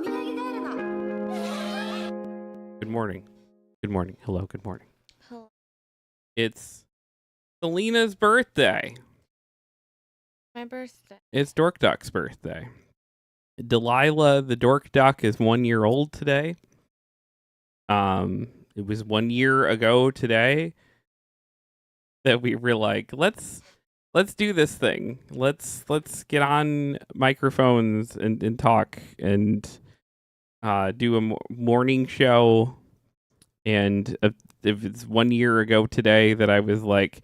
Good morning. Good morning. Hello, good morning. Hello. It's Selena's birthday. My birthday. It's Dork Duck's birthday. Delilah the Dork Duck is 1 year old today. It was 1 year ago today that we were like, let's do this thing. Let's get on microphones and talk and do a morning show. And if it's 1 year ago today that I was like,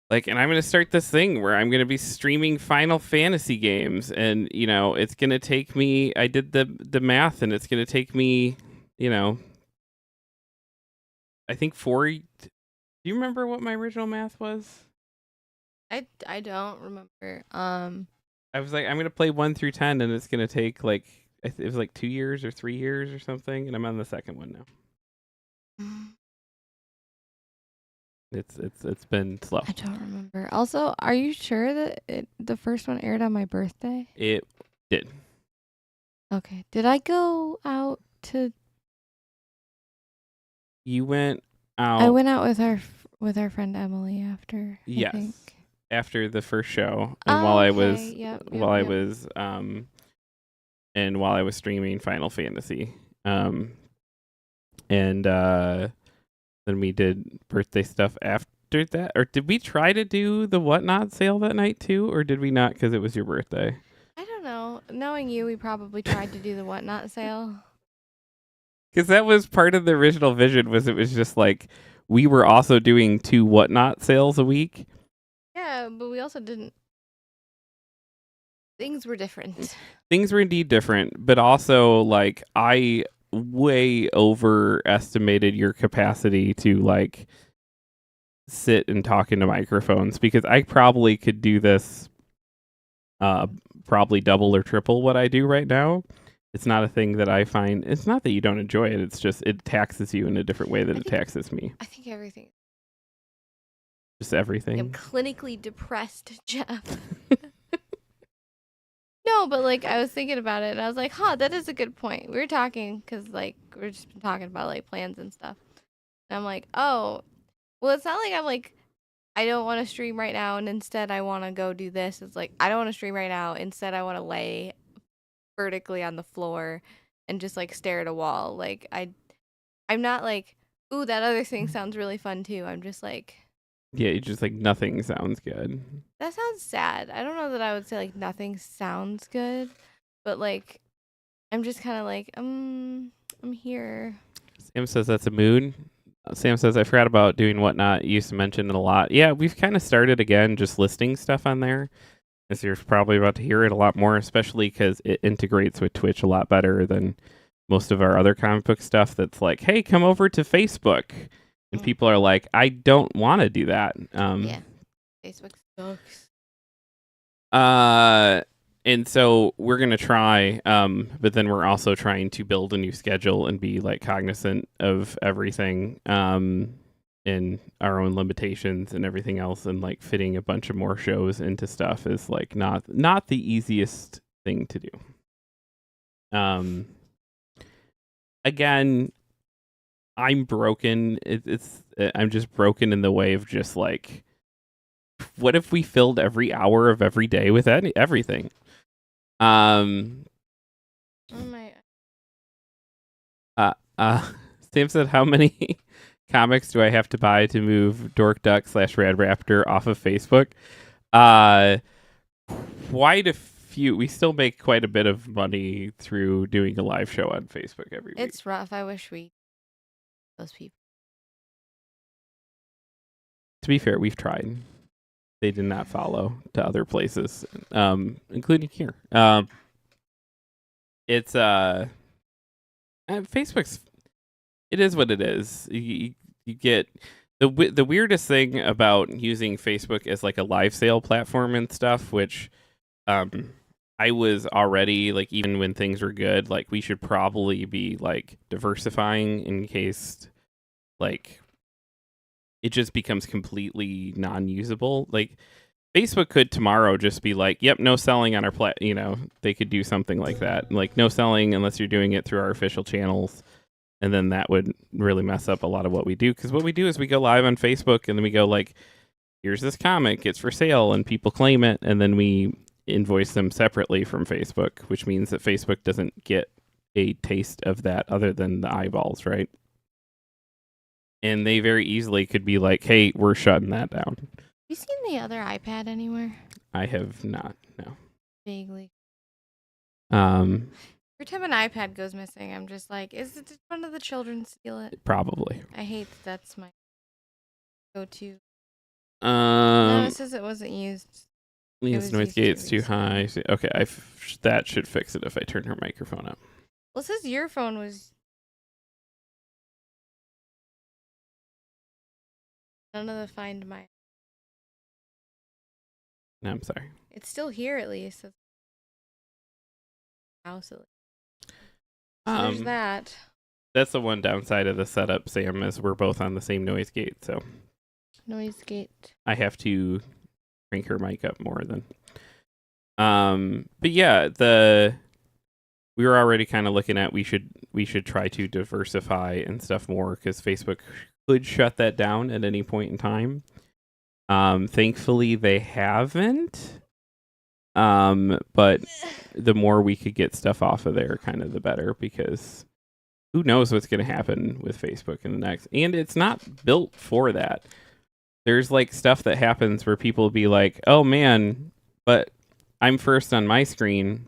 and I'm going to start this thing where I'm going to be streaming Final Fantasy games, and it's going to take me. I did the math, and it's going to take me, I think 4. Do you remember what my original math was? I don't remember. I was like, I'm going to play 1 through 10, and it's going to take it was like 2 years or 3 years or something, and I'm on the second one now. It's been slow. I don't remember. Also, are you sure that the first one aired on my birthday? It did. Okay. Did I go out to? You went out. I went out with our friend Emily after. Yes. I think. After the first show, and while I was and while I was streaming Final Fantasy, and then we did birthday stuff after that. Or did we try to do the whatnot sale that night too, or did we not because it was your birthday? I don't know. Knowing you, we probably tried to do the whatnot sale. Because that was part of the original vision. Was it was just like we were also doing 2 whatnot sales a week. Yeah, but we also didn't. Things were different. Things were indeed different, but also like I way overestimated your capacity to sit and talk into microphones, because I probably could do this probably double or triple what I do right now. It's not a thing that I find. It's not that you don't enjoy it. It's just it taxes you in a different way that it taxes me. I think everything. Just everything. I'm clinically depressed, Jeff. No, but I was thinking about it, and I was like, that is a good point. We were talking, because we're just talking about plans and stuff. And I'm like, oh, well, it's not like I'm like, I don't want to stream right now, and instead I want to go do this. It's like, I don't want to stream right now. Instead, I want to lay vertically on the floor and just stare at a wall. I'm not like, ooh, that other thing sounds really fun too. I'm just like, yeah, you just nothing sounds good. That sounds sad. I don't know that I would say nothing sounds good, but I'm just kind of I'm here. Sam says that's a mood. Sam says I forgot about doing whatnot. You used to mention it a lot. Yeah, we've kind of started again, just listing stuff on there. As you're probably about to hear it a lot more, especially because it integrates with Twitch a lot better than most of our other comic book stuff. That's like, hey, come over to Facebook. And people are like, I don't want to do that. Yeah, Facebook sucks. And so we're gonna try, but then we're also trying to build a new schedule and be cognizant of everything, and our own limitations and everything else, and fitting a bunch of more shows into stuff is not the easiest thing to do. Again, I'm broken. I'm just broken in the way of just what if we filled every hour of every day with everything? Oh my. Sam said, how many comics do I have to buy to move Dork Duck / Rad Raptor off of Facebook? Quite a few. We still make quite a bit of money through doing a live show on Facebook every week. It's rough. I wish those people. To be fair, we've tried. They did not follow to other places, including here. It's Facebook's. It is what it is. You get the weirdest thing about using Facebook as a live sale platform and stuff, which I was already even when things were good, we should probably be diversifying in case it just becomes completely non-usable. Facebook could tomorrow just be like, yep, no selling on our they could do something like that. Like no selling unless you're doing it through our official channels. And then that would really mess up a lot of what we do. Because what we do is we go live on Facebook and then we go like, here's this comic, it's for sale, and people claim it. And then we invoice them separately from Facebook, which means that Facebook doesn't get a taste of that other than the eyeballs, right? And they very easily could be like, hey, we're shutting that down. You seen the other iPad anywhere? I have not, no. Vaguely. Every time an iPad goes missing, I'm just like, is it one of the children steal it? Probably. I hate that's my go-to. No, it says it wasn't used. Lena's noise gate's too high. Okay, that should fix it if I turn her microphone up. Well, it says your phone was... None of the Find My... No, I'm sorry. It's still here at least. House at least. So there's that. That's the one downside of the setup, Sam, is we're both on the same noise gate, so... Noise gate. I have to crank her mic up more than... But yeah, we were already kind of looking at we should try to diversify and stuff more because Facebook could shut that down at any point in time. Thankfully they haven't. But the more we could get stuff off of there, kind of the better, because who knows what's going to happen with Facebook in the next. And it's not built for that. There's like stuff that happens where people be like, "Oh man, but I'm first on my screen."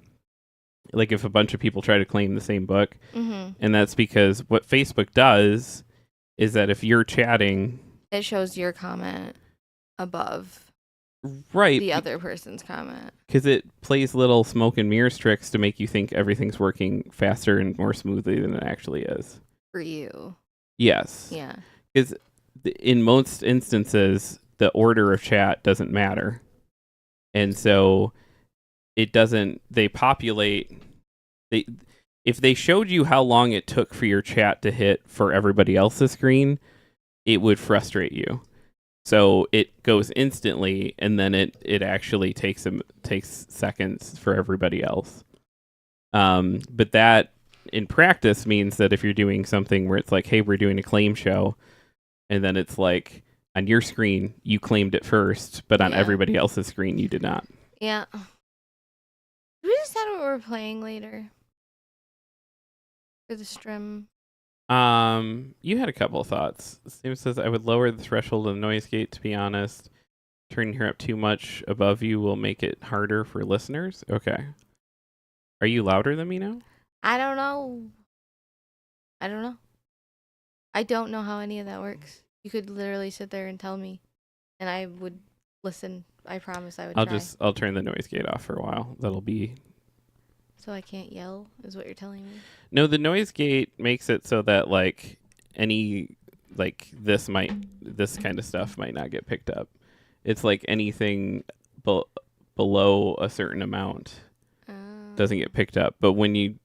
Like if a bunch of people try to claim the same book, and that's because what Facebook does is that if you're chatting, it shows your comment above the other person's comment, because it plays little smoke and mirrors tricks to make you think everything's working faster and more smoothly than it actually is for you. Yes. Yeah. Because in most instances, the order of chat doesn't matter, and so it doesn't. They populate. If they showed you how long it took for your chat to hit for everybody else's screen, it would frustrate you. So it goes instantly, and then it actually takes seconds for everybody else. But that in practice means that if you're doing something where it's like, hey, we're doing a claim show, and then it's like on your screen you claimed it first, but on everybody else's screen you did not. Yeah. We decide what we're playing later for the stream. You had a couple of thoughts. Sam says I would lower the threshold of the noise gate, to be honest. Turning her up too much above you will make it harder for listeners. Okay. Are you louder than me now? I don't know. I don't know how any of that works. You could literally sit there and tell me, and I would listen. I promise I would try. I'll turn the noise gate off for a while. That'll be... So I can't yell, is what you're telling me? No, the noise gate makes it so that like any like this kind of stuff might not get picked up. It's like anything below a certain amount doesn't get picked up. But when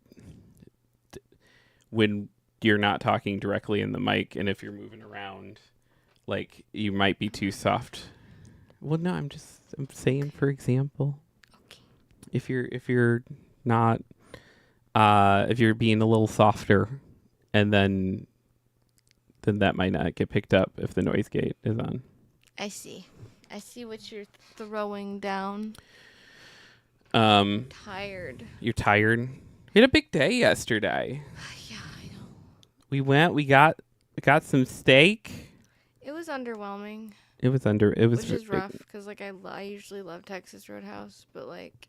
you're not talking directly in the mic, and if you're moving around, like you might be too soft. Well, no, I'm saying, for example, okay. If you're not, if you're being a little softer, and then that might not get picked up if the noise gate is on. I see what you're throwing down. Tired. You're tired? We had a big day yesterday. Yeah, I know. We got some steak. It was underwhelming. Which is rough, because like I usually love Texas Roadhouse, but like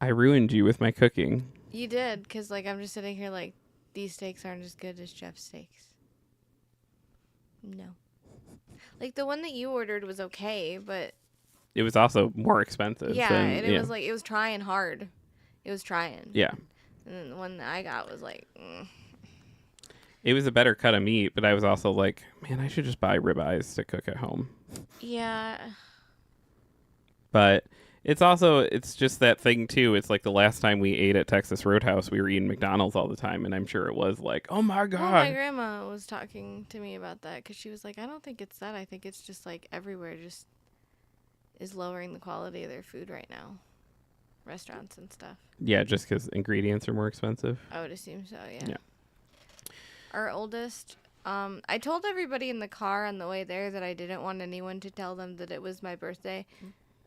I ruined you with my cooking. You did, because like I'm just sitting here like these steaks aren't as good as Jeff's steaks. No. Like the one that you ordered was okay, but it was also more expensive. Yeah, and it was like it was trying hard. It was trying. Yeah. And then the one that I got was like It was a better cut of meat, but I was also like, man, I should just buy ribeyes to cook at home. Yeah. But It's just that thing too. It's like the last time we ate at Texas Roadhouse, we were eating McDonald's all the time, and I'm sure it was like, oh my Well, my god. grandma was talking to me about that because she was like, I don't think it's that. I think it's just like everywhere just is lowering the quality of their food right now. Restaurants and stuff. Yeah, just because ingredients are more expensive. I would assume so, yeah. Yeah. Our oldest, I told everybody in the car on the way there that I didn't want anyone to tell them that it was my birthday,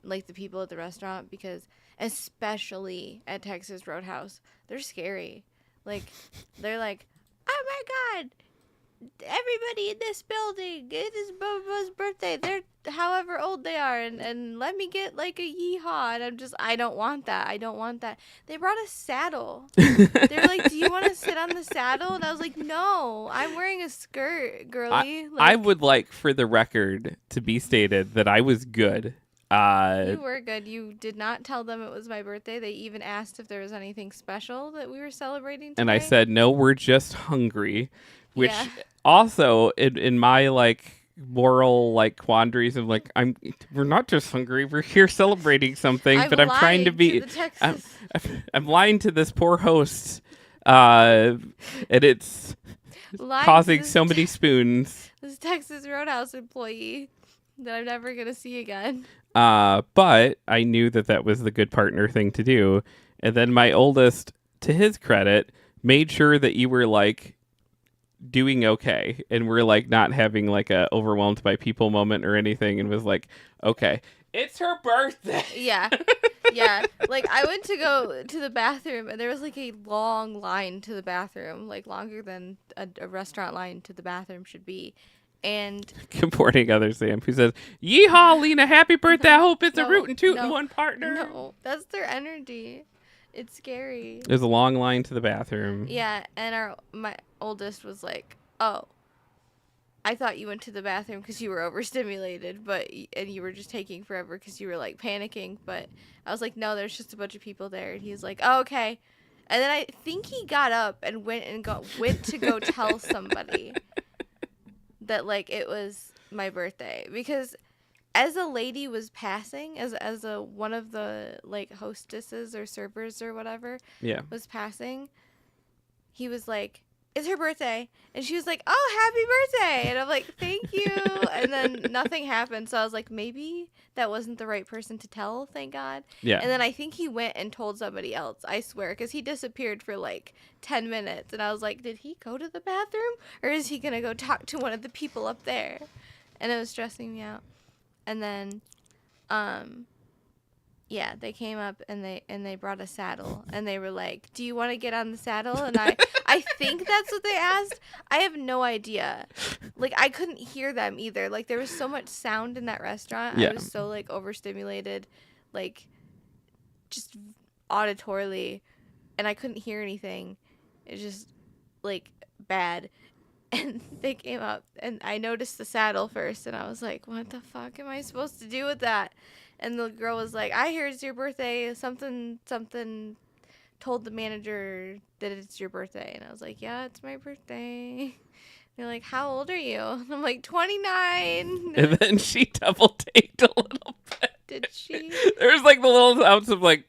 like the people at the restaurant, because especially at Texas Roadhouse, they're scary. Like, they're like, oh my God, everybody in this building, it is Bubba's birthday. They're however old they are, and let me get like a yeehaw. And I don't want that. I don't want that. They brought a saddle. They were like, do you want to sit on the saddle? And I was like, no, I'm wearing a skirt, girly. I would like for the record to be stated that I was good. You were good. You did not tell them it was my birthday. They even asked if there was anything special that we were celebrating today. And I said, no, we're just hungry. Which Yeah. also in my like moral like quandaries of like we're not just hungry, we're here celebrating something, but I'm trying to be I'm lying to this poor host, and it's causing so many spoons. This Texas Roadhouse employee that I'm never gonna see again. But I knew that was the good partner thing to do, and then my oldest, to his credit, made sure that you were like doing okay and we're like not having like a overwhelmed by people moment or anything, and was like, okay, it's her birthday. Yeah. Like I went to go to the bathroom and there was like a long line to the bathroom, like longer than a restaurant line to the bathroom should be. And good morning, other Sam, who says, yeehaw, Lena, happy birthday. I hope it's a root and toot in one partner. No, that's their energy. It's scary. There's a long line to the bathroom. Yeah, and my oldest was like, "Oh, I thought you went to the bathroom because you were overstimulated, and you were just taking forever because you were like panicking." But I was like, "No, there's just a bunch of people there." And he was like, "Oh, okay." And then I think he got up and went to go tell somebody that like it was my birthday, because as a lady was passing, as a one of the like hostesses or servers or whatever, was passing, he was like, "It's her birthday," and she was like, "Oh, happy birthday!" And I'm like, "Thank you." And then nothing happened, so I was like, maybe that wasn't the right person to tell. Thank God. Yeah. And then I think he went and told somebody else. I swear, because he disappeared for like 10 minutes, and I was like, did he go to the bathroom, or is he gonna go talk to one of the people up there? And it was stressing me out. And then, yeah, they came up and they brought a saddle, and they were like, "Do you want to get on the saddle?" And I think that's what they asked. I have no idea. Like I couldn't hear them either. Like there was so much sound in that restaurant. Yeah. I was so like overstimulated, like just auditorily, and I couldn't hear anything. It was just like bad. And they came up, and I noticed the saddle first, and I was like, what the fuck am I supposed to do with that? And the girl was like, I hear it's your birthday. Something told the manager that it's your birthday. And I was like, yeah, it's my birthday. They're like, how old are you? And I'm like, 29. And then she double taked a little bit. Did she? There was like the little ounce of like,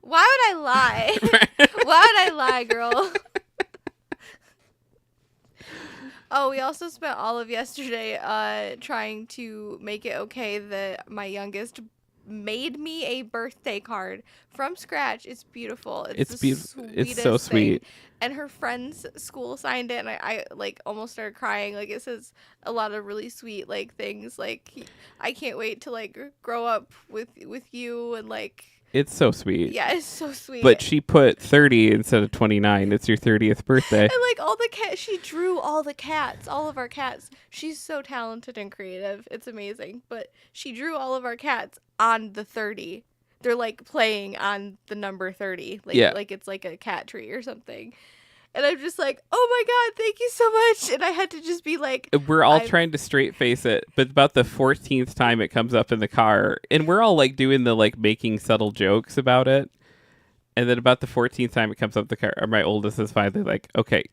why would I lie? Why would I lie, girl? Oh, we also spent all of yesterday trying to make it okay that my youngest made me a birthday card from scratch. It's beautiful. It's beautiful. It's so sweet. And her friend's school signed it, and I like almost started crying. Like it says a lot of really sweet like things. Like I can't wait to like grow up with you, and like it's so sweet. Yeah, it's so sweet. But she put 30 instead of 29. It's your 30th birthday. And like all the cats, she drew all the cats, all of our cats. She's so talented and creative. It's amazing. But she drew all of our cats on the 30. They're like playing on the number 30. Like it's like a cat tree or something. And I'm just like, oh my God, thank you so much. And I had to just be like, we're all trying to straight face it, but about the 14th time it comes up in the car, and we're all like doing the like making subtle jokes about it. And then about the 14th time it comes up the car, my oldest is finally like, okay,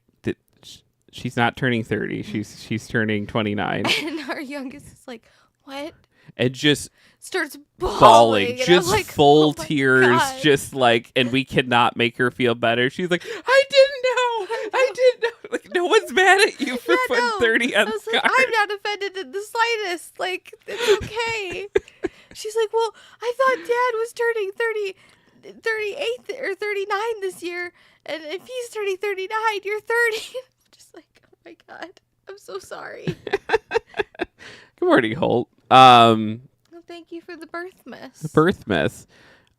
she's not turning 30. She's turning 29. And our youngest is like, what? and just starts bawling, bawling. And just I'm like, full oh my tears, God. just like, and we cannot make her feel better. She's like, I didn't know. I didn't know. Like, no one's mad at you for putting 30 on I was the like, card. I'm not offended in the slightest. Like, it's okay. She's like, well, I thought Dad was turning 38 or 39 this year, and if he's turning 39, you're 30. I'm just like, oh my God, I'm so sorry. Good morning, Holt. Well, thank you for the birth miss. Birth miss.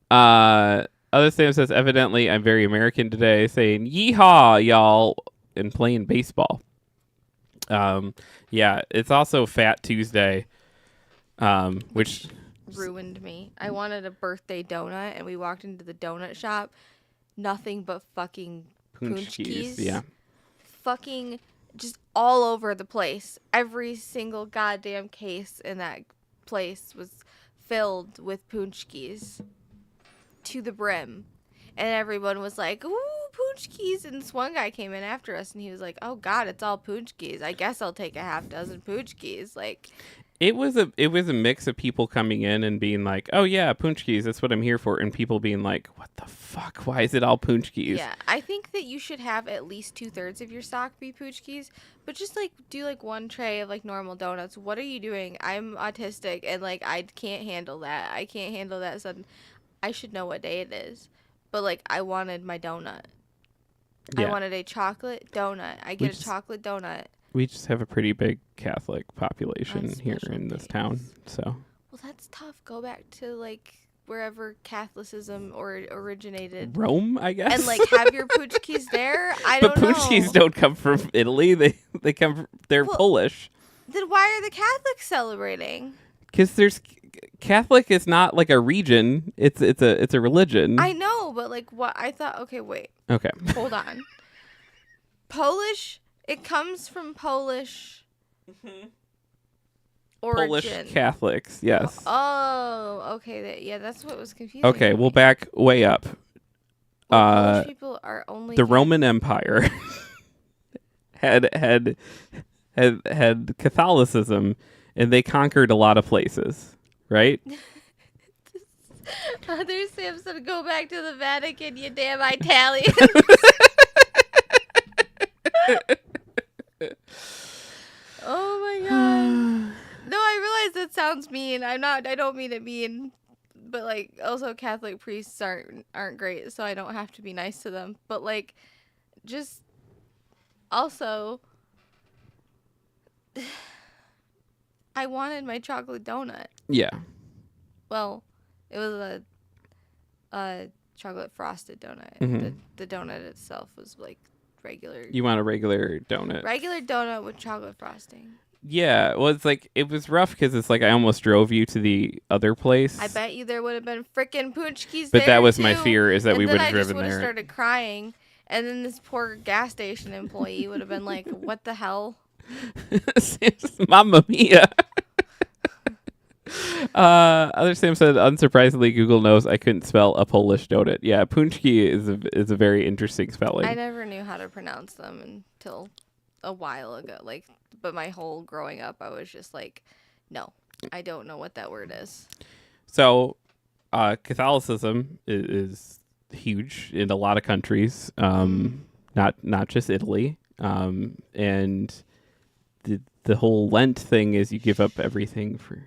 Other Sam says, evidently, I'm very American today, saying "Yeehaw, y'all," and playing baseball. Yeah, it's also Fat Tuesday, which ruined me. I wanted a birthday donut, and we walked into the donut shop. Nothing but fucking punchkis. Yeah. Fucking just all over the place. Every single goddamn case in that place was filled with punchkis to the brim. And everyone was like, ooh, punchkis. And this one guy came in after us, and he was like, oh, God, it's all punchkis. I guess I'll take a half dozen punchkis. Like, it was a mix of people coming in and being like, oh, yeah, punchkis, that's what I'm here for. And people being like, what the fuck? Why is it all punchkis? yeah, I think that you should have at least 2/3 of your stock be punchkis. But just, like, do, like, one tray of, like, normal donuts. What are you doing? I'm autistic, and, like, I can't handle that. I can't handle that sudden. I should know what day it is. But, like, I wanted my donut. Yeah. I wanted a chocolate donut. I get a chocolate donut. We just have a pretty big Catholic population here in this town, so. Well, that's tough. Go back to, like, wherever Catholicism originated. Rome, I guess. And, like, have your punchkis there? I don't know. But punchkis don't come from Italy. They come from, they're Polish. Then why are the Catholics celebrating? Because Catholic is not like a region. It's a religion. I know, but like what I thought. Okay, wait. Okay. Hold on. Polish. It comes from Polish origin. Polish Catholics. Yes. Oh, okay. Yeah, that's what was confusing. Okay, we'll back way up. Polish people are only the Roman Empire had Catholicism, and they conquered a lot of places. Right? Other Samson, go back to the Vatican, you damn Italians. Oh my God. No, I realize that sounds mean. I don't mean it mean, but like also Catholic priests aren't great, so I don't have to be nice to them. But like just also I wanted my chocolate donut. Yeah. Well, it was a chocolate frosted donut. Mm-hmm. The donut itself was like regular. You want a regular donut? Regular donut with chocolate frosting. Yeah. Well, it's like it was rough because it's like I almost drove you to the other place. I bet you there would have been frickin' punchkis but there that was too. my fear, is that we would have driven there. I just would have there. started crying, and then this poor gas station employee would have been like, "What the hell?" Mamma mia. Other Sam said, unsurprisingly, Google knows I couldn't spell a Polish donut. Yeah, punchki is a very interesting spelling. I never knew how to pronounce them until a while ago. Like, but my whole growing up, I was just like, no, I don't know what that word is. So, Catholicism is huge in a lot of countries, not just Italy. And the whole Lent thing is you give up everything for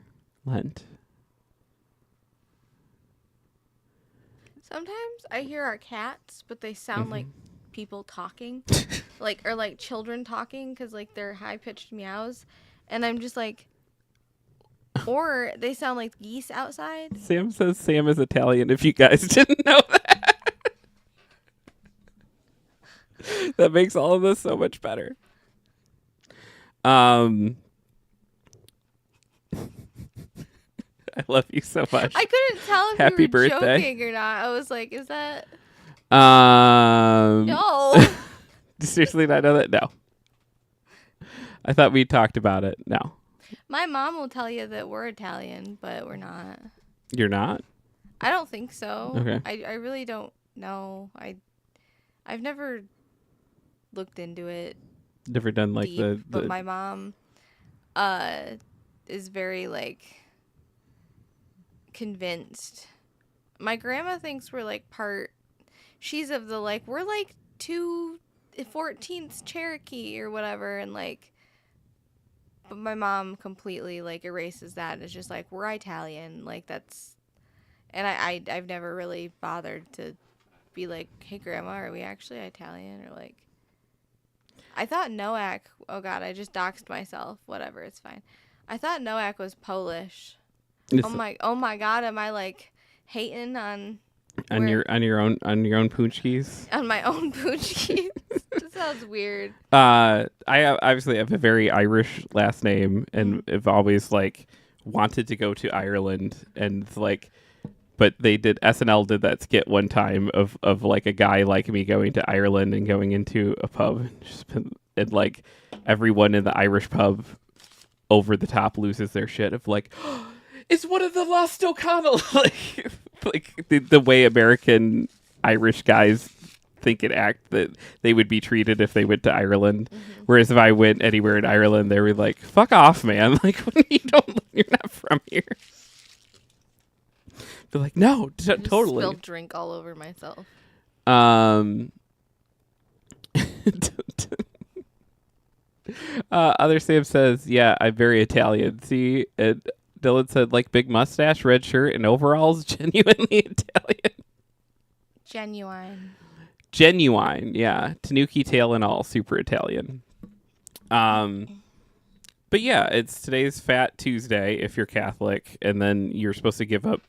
Lent. Sometimes I hear our cats, but they sound like people talking, or like children talking, because like they're high pitched meows, and I'm just like, or they sound like geese outside. Sam says Sam is Italian. If you guys didn't know that, that makes all of this so much better. I love you so much. I couldn't tell if Happy you were birthday. joking or not. I was like, is that... No. Seriously, Did I know that? No. I thought we talked about it. No. My mom will tell you that we're Italian, but we're not. You're not? I don't think so. Okay. I really don't know. I've never looked into it. Never done like deep, but my mom is very like convinced. My grandma thinks we're like part. She's of the like we're like 2/14 Cherokee or whatever, and like. But my mom completely like erases that. It's just like we're Italian, like that's. And I've never really bothered to be like, hey grandma, are we actually Italian or like. I thought Noak. Oh God, I just doxed myself. Whatever, it's fine. I thought Noak was Polish. It's Oh my God, am I like hating on on where your own poochkies. on my own poochkies? That sounds weird. Obviously have a very Irish last name and have always like wanted to go to Ireland and like. But they did SNL did that skit one time of like a guy like me going to Ireland and going into a pub and like everyone in the Irish pub over the top loses their shit of like it's one of the Lost O'Connell like the way American Irish guys think and act that they would be treated if they went to Ireland. Whereas if I went anywhere in Ireland, they were like, fuck off, man. Like you're not from here. Be like, no, totally. Spilled drink all over myself. Other Sam says, yeah, I'm very Italian. See, and Dylan said, like, big mustache, red shirt, and overalls, genuinely Italian. Genuine, yeah. Tanuki tail and all, super Italian. But yeah, it's today's Fat Tuesday if you're Catholic, and then you're supposed to give up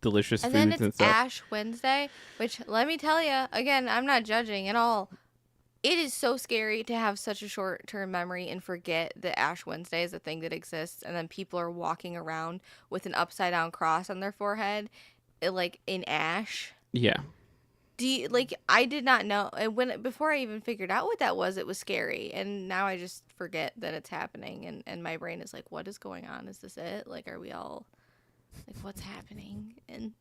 delicious and foods then and it's stuff. Ash Wednesday, which let me tell you again, I'm not judging at all. It is so scary to have such a short-term memory and forget that Ash Wednesday is a thing that exists, and then people are walking around with an upside-down cross on their forehead, like in ash. Yeah. I did not know, and before I even figured out what that was, it was scary, and now I just forget that it's happening, and my brain is like, what is going on? Is this it? Like, are we all, like, what's happening? And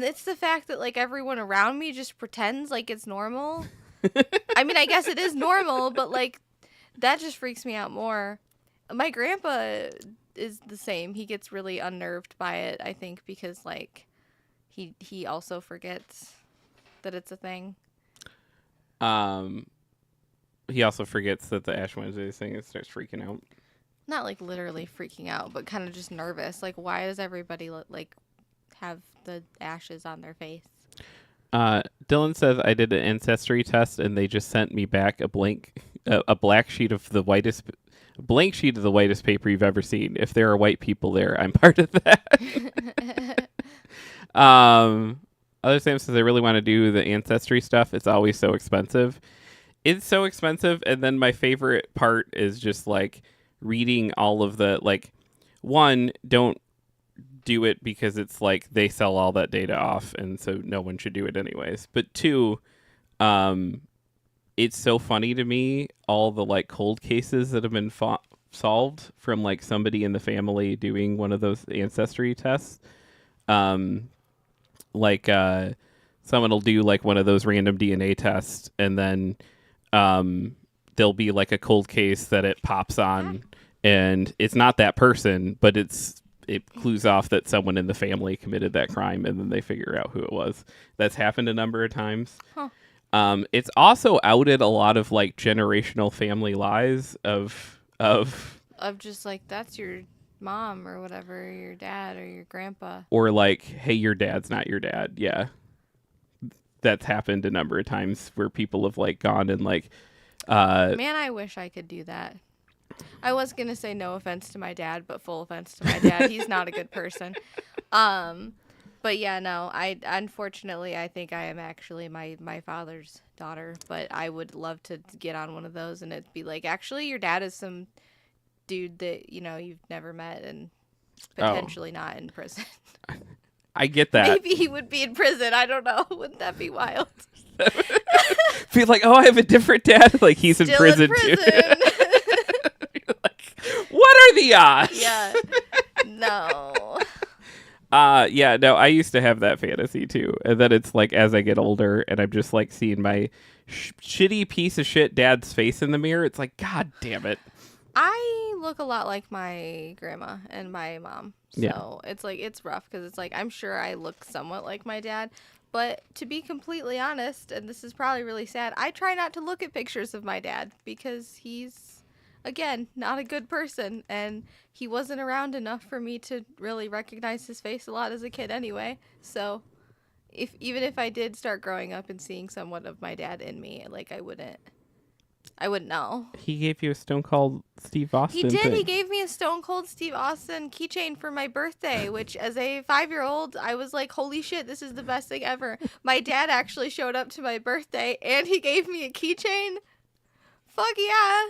it's the fact that like everyone around me just pretends like it's normal. I mean, I guess it is normal, but like that just freaks me out more. My grandpa is the same. He gets really unnerved by it, I think, because like he also forgets that it's a thing. He also forgets that the Ash Wednesday thing and starts freaking out. Not like literally freaking out, but kind of just nervous. Like, why does everybody like have the ashes on their face? Dylan says I did an ancestry test and they just sent me back a blank sheet of the whitest paper you've ever seen. If there are white people there, I'm part of that. Other Sam says I really want to do the ancestry stuff. It's always so expensive. It's so expensive, and then my favorite part is just like reading all of the like. One, don't do it because it's like they sell all that data off, and so no one should do it anyways. But two, it's so funny to me all the like cold cases that have been solved from like somebody in the family doing one of those ancestry tests. Like someone will do like one of those random DNA tests, and then there'll be like a cold case that it pops on, and it's not that person, but it clues off that someone in the family committed that crime, and then they figure out who it was. That's happened a number of times. Huh. It's also outed a lot of like generational family lies of just like that's your mom or whatever, your dad or your grandpa, or like, hey, your dad's not your dad. Yeah, that's happened a number of times where people have like gone and like man, I wish I could do that. I was gonna say no offense to my dad, but full offense to my dad. He's not a good person. But yeah, no, unfortunately I think I am actually my father's daughter, but I would love to get on one of those and it'd be like, actually your dad is some dude that, you've never met and potentially not in prison. I get that. Maybe he would be in prison. I don't know. Wouldn't that be wild? Be like, oh, I have a different dad. Like he's Still in prison too. Like, what are the odds? Yeah. No. Yeah, no, I used to have that fantasy too. And then it's like as I get older and I'm just like seeing my shitty piece of shit dad's face in the mirror, it's like, God damn it. I look a lot like my grandma and my mom. So it's like, it's rough because it's like, I'm sure I look somewhat like my dad. But to be completely honest, and this is probably really sad, I try not to look at pictures of my dad because he's, again, not a good person. And he wasn't around enough for me to really recognize his face a lot as a kid anyway. So even if I did start growing up and seeing somewhat of my dad in me, like I wouldn't know. He gave you a Stone Cold Steve Austin He did. thing. He gave me a Stone Cold Steve Austin keychain for my birthday, which as a 5-year-old, I was like, holy shit, this is the best thing ever. My dad actually showed up to my birthday and he gave me a keychain. Fuck yeah.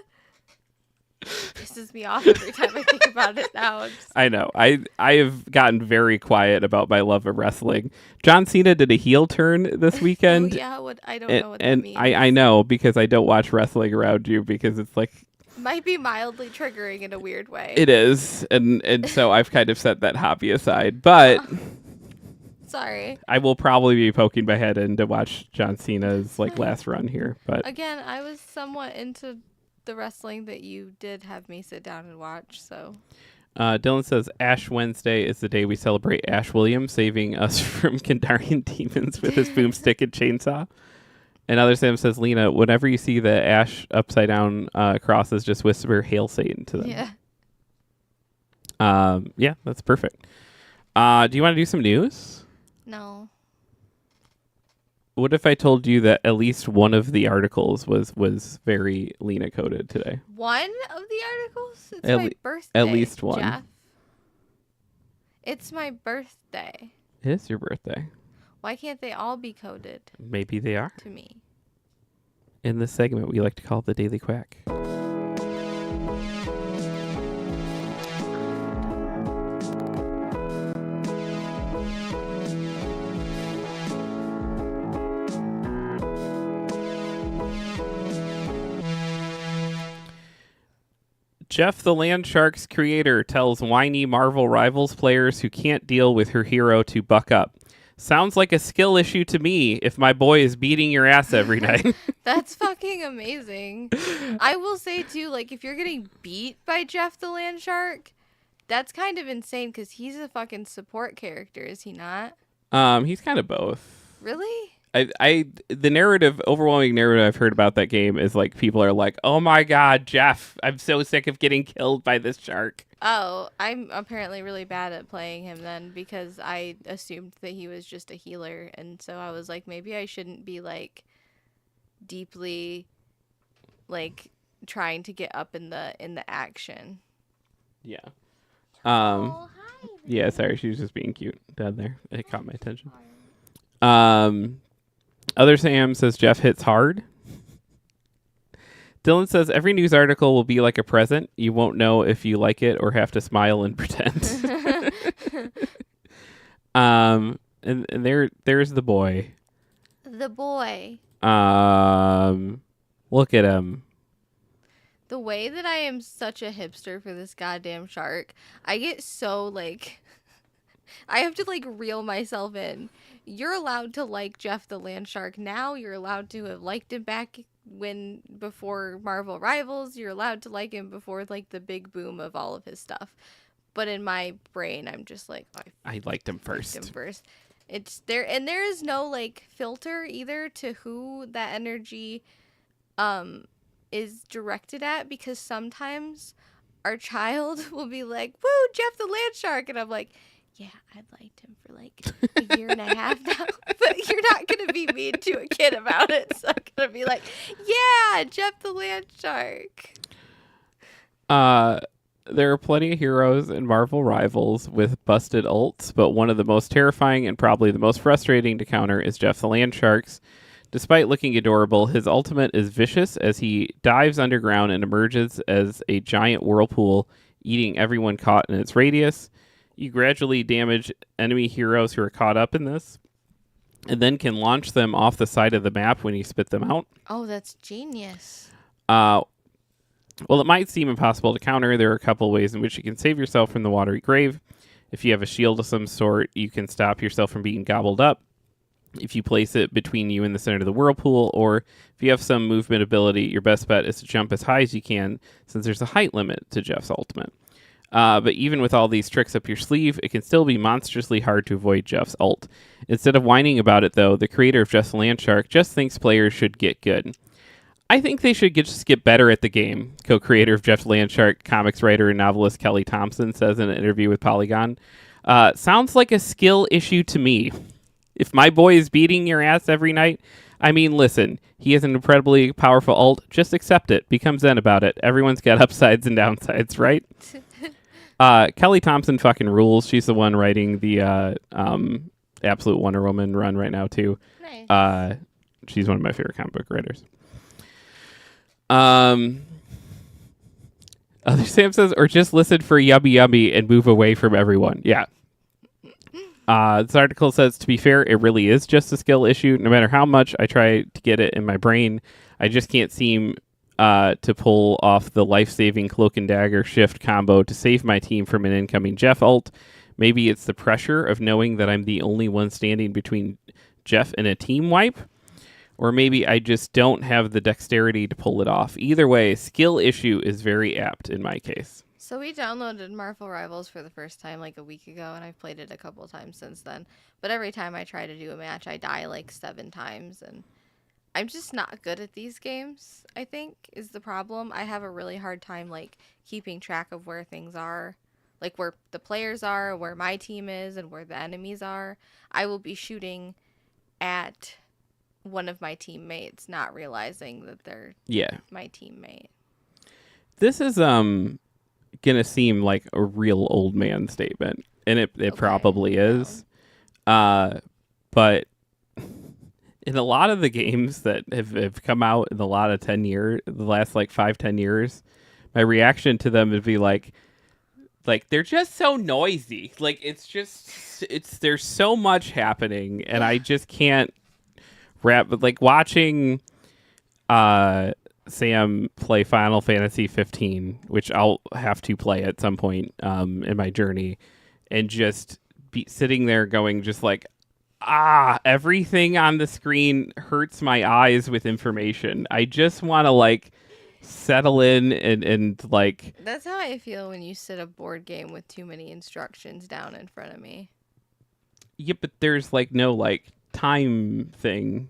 Pisses me off every time I think about it now. I know. I have gotten very quiet about my love of wrestling. John Cena did a heel turn this weekend. Oh, yeah, I don't know what that means. I know because I don't watch wrestling around you because it's like might be mildly triggering in a weird way. it is, and so I've kind of set that hobby aside. But sorry, I will probably be poking my head in to watch John Cena's like last run here. But again, I was somewhat into the wrestling that you did have me sit down and watch. So Dylan says Ash Wednesday is the day we celebrate Ash Williams saving us from Kandarian demons with his boomstick and chainsaw. And Other Sam says, Lena, whenever you see the Ash upside down crosses, just whisper Hail Satan to them. Yeah, that's perfect. Do you want to do some news? No. What if I told you that at least one of the articles was very Lena coded today? One of the articles? It's my birthday. At least one. Jeff. It's my birthday. It is your birthday. Why can't they all be coded? Maybe they are. To me. In this segment, we like to call the Daily Quack. Jeff the Land Shark's creator tells whiny Marvel Rivals players who can't deal with her hero to buck up. Sounds like a skill issue to me if my boy is beating your ass every night. That's fucking amazing. I will say, too, like, if you're getting beat by Jeff the Land Shark, that's kind of insane because he's a fucking support character, is he not? He's kind of both. Really? The overwhelming narrative I've heard about that game is like people are like, oh my god, Jeff, I'm so sick of getting killed by this shark. Oh, I'm apparently really bad at playing him then because I assumed that he was just a healer, and so I was like, maybe I shouldn't be like deeply like trying to get up in the action. Yeah. Oh, hi. Yeah, sorry, she was just being cute down there. It caught my attention. Other Sam says Jeff hits hard. Dylan says every news article will be like a present. You won't know if you like it or have to smile and pretend. And there's the boy. The boy. Look at him. The way that I am such a hipster for this goddamn shark, I get so like I have to like reel myself in. You're allowed to like Jeff the Land Shark now. You're allowed to have liked him back before Marvel Rivals. You're allowed to like him before like the big boom of all of his stuff. But in my brain, I'm just like, oh, I liked him first. It's there, and there is no like filter either to who that energy is directed at, because sometimes our child will be like, woo, Jeff the Land Shark, and I'm like, yeah, I'd liked him for like a year and a half now, but you're not going to be mean to a kid about it. So I'm going to be like, yeah, Jeff the Land Shark. There are plenty of heroes in Marvel Rivals with busted ults, but one of the most terrifying and probably the most frustrating to counter is Jeff the Land Shark's. Despite looking adorable, his ultimate is vicious as he dives underground and emerges as a giant whirlpool, eating everyone caught in its radius. You gradually damage enemy heroes who are caught up in this, and then can launch them off the side of the map when you spit them out. Oh, that's genius. Well, it might seem impossible to counter. There are a couple ways in which you can save yourself from the watery grave. If you have a shield of some sort, you can stop yourself from being gobbled up if you place it between you and the center of the whirlpool, or if you have some movement ability, your best bet is to jump as high as you can, since there's a height limit to Jeff's ultimate. But even with all these tricks up your sleeve, it can still be monstrously hard to avoid Jeff's ult. Instead of whining about it, though, the creator of Just Landshark just thinks players should get good. I think they should just get better at the game, co-creator of Jeff Landshark, comics writer and novelist Kelly Thompson says in an interview with Polygon. Sounds like a skill issue to me. If my boy is beating your ass every night, I mean, listen, he has an incredibly powerful ult. Just accept it. Become zen about it. Everyone's got upsides and downsides, right? Kelly Thompson fucking rules. She's the one writing the Absolute Wonder Woman run right now, too. Nice. She's one of my favorite comic book writers. Other Sam says, or just listen for yummy yummy and move away from everyone. Yeah. This article says, to be fair, it really is just a skill issue. No matter how much I try to get it in my brain, I just can't seem to pull off the life-saving cloak and dagger shift combo to save my team from an incoming Jeff ult. Maybe it's the pressure of knowing that I'm the only one standing between Jeff and a team wipe. Or maybe I just don't have the dexterity to pull it off. Either way, skill issue is very apt in my case. So we downloaded Marvel Rivals for the first time like a week ago, and I've played it a couple of times since then. But every time I try to do a match, I die like 7 times, and I'm just not good at these games, I think, is the problem. I have a really hard time like keeping track of where things are, like where the players are, where my team is, and where the enemies are. I will be shooting at one of my teammates, not realizing that they're my teammate. This is gonna seem like a real old man statement, and it probably is. But in a lot of the games that have come out in the last like 5-10 years, my reaction to them would be like they're just so noisy. Like there's so much happening, and I just can't wrap. But like watching Sam play Final Fantasy 15, which I'll have to play at some point in my journey, and just be sitting there going just like, everything on the screen hurts my eyes with information. I just want to like settle in and like... That's how I feel when you sit a board game with too many instructions down in front of me. Yeah, but there's like no like time thing.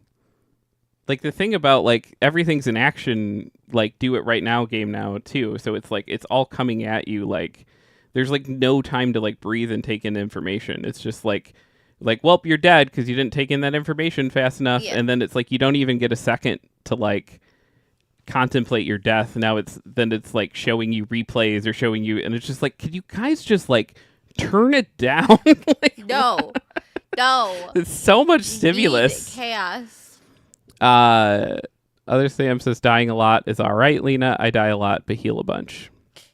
Like the thing about like everything's in action, like do it right now game now too. So it's like it's all coming at you. Like there's like no time to like breathe and take in information. It's just like well, you're dead because you didn't take in that information fast enough. Yeah. And then it's like you don't even get a second to like contemplate your death. Now it's like showing you replays or showing you, and it's just like, could you guys just like turn it down? Like, no. It's so much stimulus. Chaos. Other Sam says dying a lot is all right, Lena. I die a lot, but heal a bunch.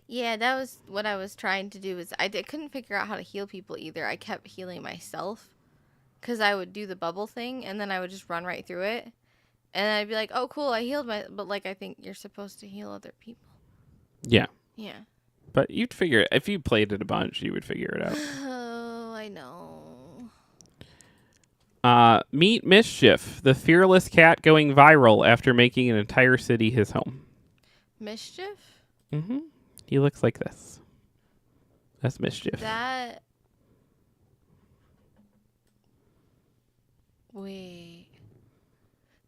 Yeah, that was what I was trying to do. I couldn't figure out how to heal people either. I kept healing myself because I would do the bubble thing and then I would just run right through it, and then I'd be like, "Oh, cool, I healed but like I think you're supposed to heal other people." Yeah. Yeah. But you'd figure if you played it a bunch, you would figure it out. Oh, I know. Meet Mischief, the fearless cat going viral after making an entire city his home. Mischief? Mm-hmm. He looks like this. That's Mischief. Wait.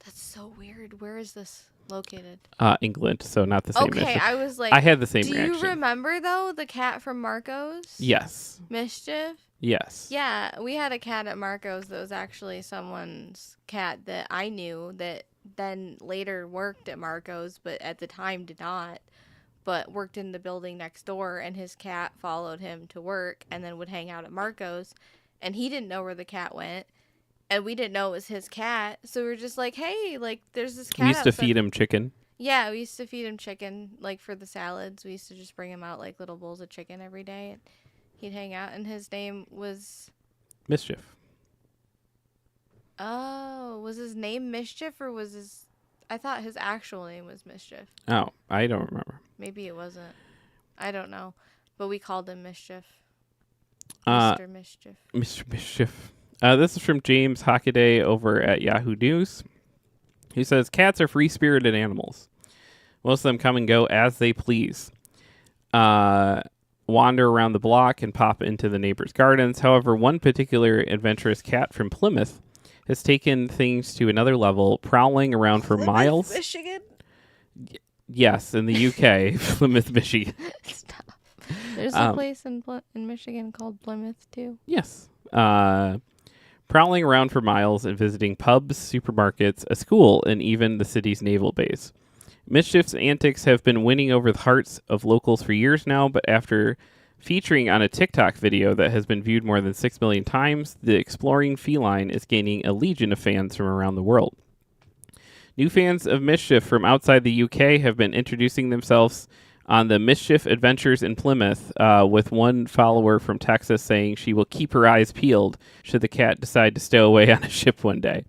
That's so weird. Where is this located? England, so not the same Okay, Mischief. I was like... I had the same reaction. reaction. Do you remember, though, the cat from Marco's? Yes. Mischief? Yes. Yeah, we had a cat at Marco's that was actually someone's cat that I knew that then later worked at Marco's, but at the time did not, but worked in the building next door, and his cat followed him to work and then would hang out at Marco's, and he didn't know where the cat went, and we didn't know it was his cat, so we were just like, hey, like, there's this cat We used to outside. feed him chicken. Yeah, we used to feed him chicken, like, for the salads. We used to just bring him out, like, little bowls of chicken every day, and he'd hang out, and his name was... Mischief. Oh, was his name Mischief, or was his... I thought his actual name was Mischief. Oh, I don't remember. Maybe it wasn't. I don't know. But we called him Mischief. Mr. Mischief. Mr. Mischief. This is from James Hockaday over at Yahoo News. He says, cats are free-spirited animals. Most of them come and go as they please. wander around the block and pop into the neighbors' gardens. However, one particular adventurous cat from Plymouth has taken things to another level, prowling around for miles. Michigan? Yes, in the UK, Plymouth, Michigan. Stop. There's a place in Michigan called Plymouth too. Yes. Prowling around for miles and visiting pubs, supermarkets, a school, and even the city's naval base. Mischief's antics have been winning over the hearts of locals for years now, but after featuring on a TikTok video that has been viewed more than 6 million times, the exploring feline is gaining a legion of fans from around the world. New fans of Mischief from outside the UK have been introducing themselves on the Mischief Adventures in Plymouth, with one follower from Texas saying she will keep her eyes peeled should the cat decide to stow away on a ship one day.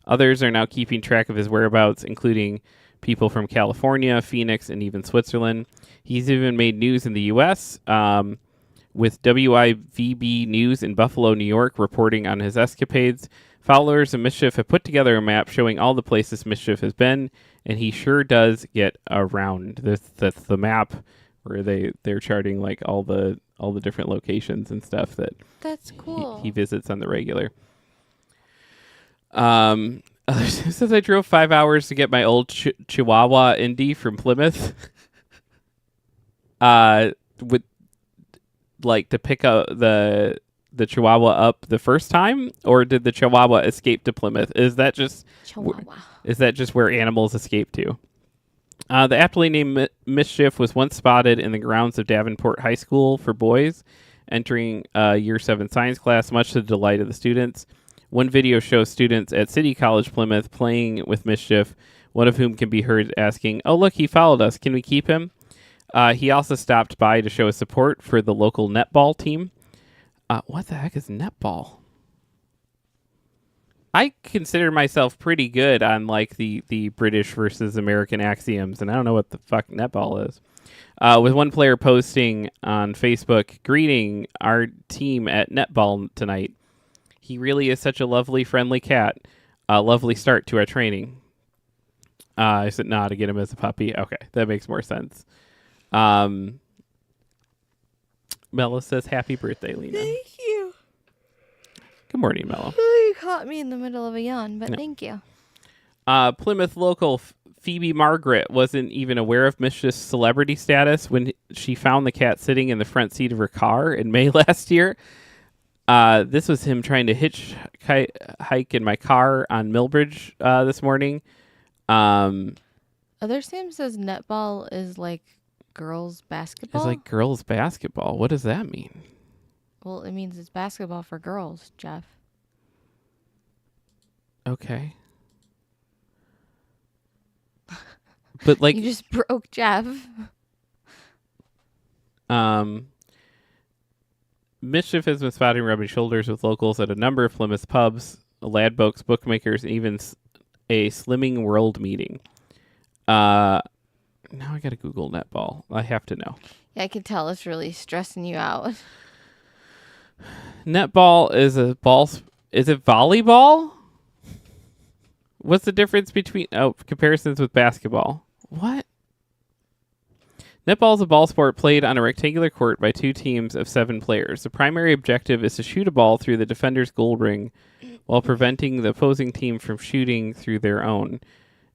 Others are now keeping track of his whereabouts, including people from California, Phoenix, and even Switzerland. He's even made news in the U.S., with WIVB News in Buffalo, New York, reporting on his escapades. Followers of Mischief have put together a map showing all the places Mischief has been, and he sure does get around. That's the map where they're charting like all the different locations and stuff that That's cool. he visits on the regular. Since I drove 5 hours to get my old Chihuahua Indy from Plymouth, with like to pick up the Chihuahua up the first time, or did the Chihuahua escape to Plymouth? Is that just where animals escape to? The aptly named Mischief was once spotted in the grounds of Davenport High School for boys entering Year 7 science class, much to the delight of the students. One video shows students at City College Plymouth playing with Mischief, one of whom can be heard asking, "Oh, look, he followed us. Can we keep him?" He also stopped by to show his support for the local netball team. What the heck is netball? I consider myself pretty good on like the British versus American axioms, and I don't know what the fuck netball is. With one player posting on Facebook, "Greeting our team at netball tonight. He really is such a lovely, friendly cat. A lovely start to our training." I said, "Nah, to get him as a puppy." Okay, that makes more sense. Mella says, "Happy birthday, Lena." Thank you. Good morning, Mello. You caught me in the middle of a yawn, but No. thank you. Plymouth local Phoebe Margaret wasn't even aware of Mischief's celebrity status when she found the cat sitting in the front seat of her car in May last year. This was him trying to hike in my car on Millbridge this morning. Other Sam says netball is like girls basketball. It's like girls basketball. What does that mean? Well, it means it's basketball for girls, Jeff. Okay. But like You just broke Jeff. Mischief has been spotted rubbing shoulders with locals at a number of Plymouth pubs, lad boats, bookmakers, and even a Slimming World meeting. Now I gotta Google netball. I have to know. Yeah, I can tell it's really stressing you out. Netball is a ball. Is it volleyball? What's the difference between comparisons with basketball? What? Netball is a ball sport played on a rectangular court by two teams of 7 players. The primary objective is to shoot a ball through the defender's goal ring while preventing the opposing team from shooting through their own.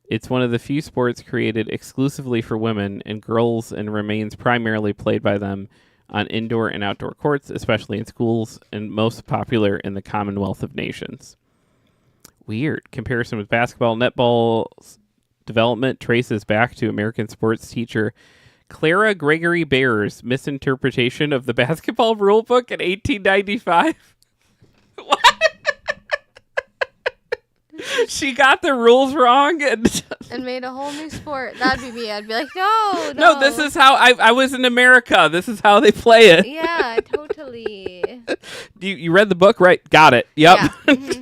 It's one of the few sports created exclusively for women and girls, and remains primarily played by them on indoor and outdoor courts, especially in schools, and most popular in the Commonwealth of Nations. Weird. Comparison with basketball. Netball's development traces back to American sports teacher Clara Gregory Bayer's misinterpretation of the basketball rule book in 1895. What? She got the rules wrong and made a whole new sport. That'd be me. I'd be like, no. No, this is how I was in America. This is how they play it. Yeah, totally. You read the book, right? Got it. Yep. Yeah. Mm-hmm.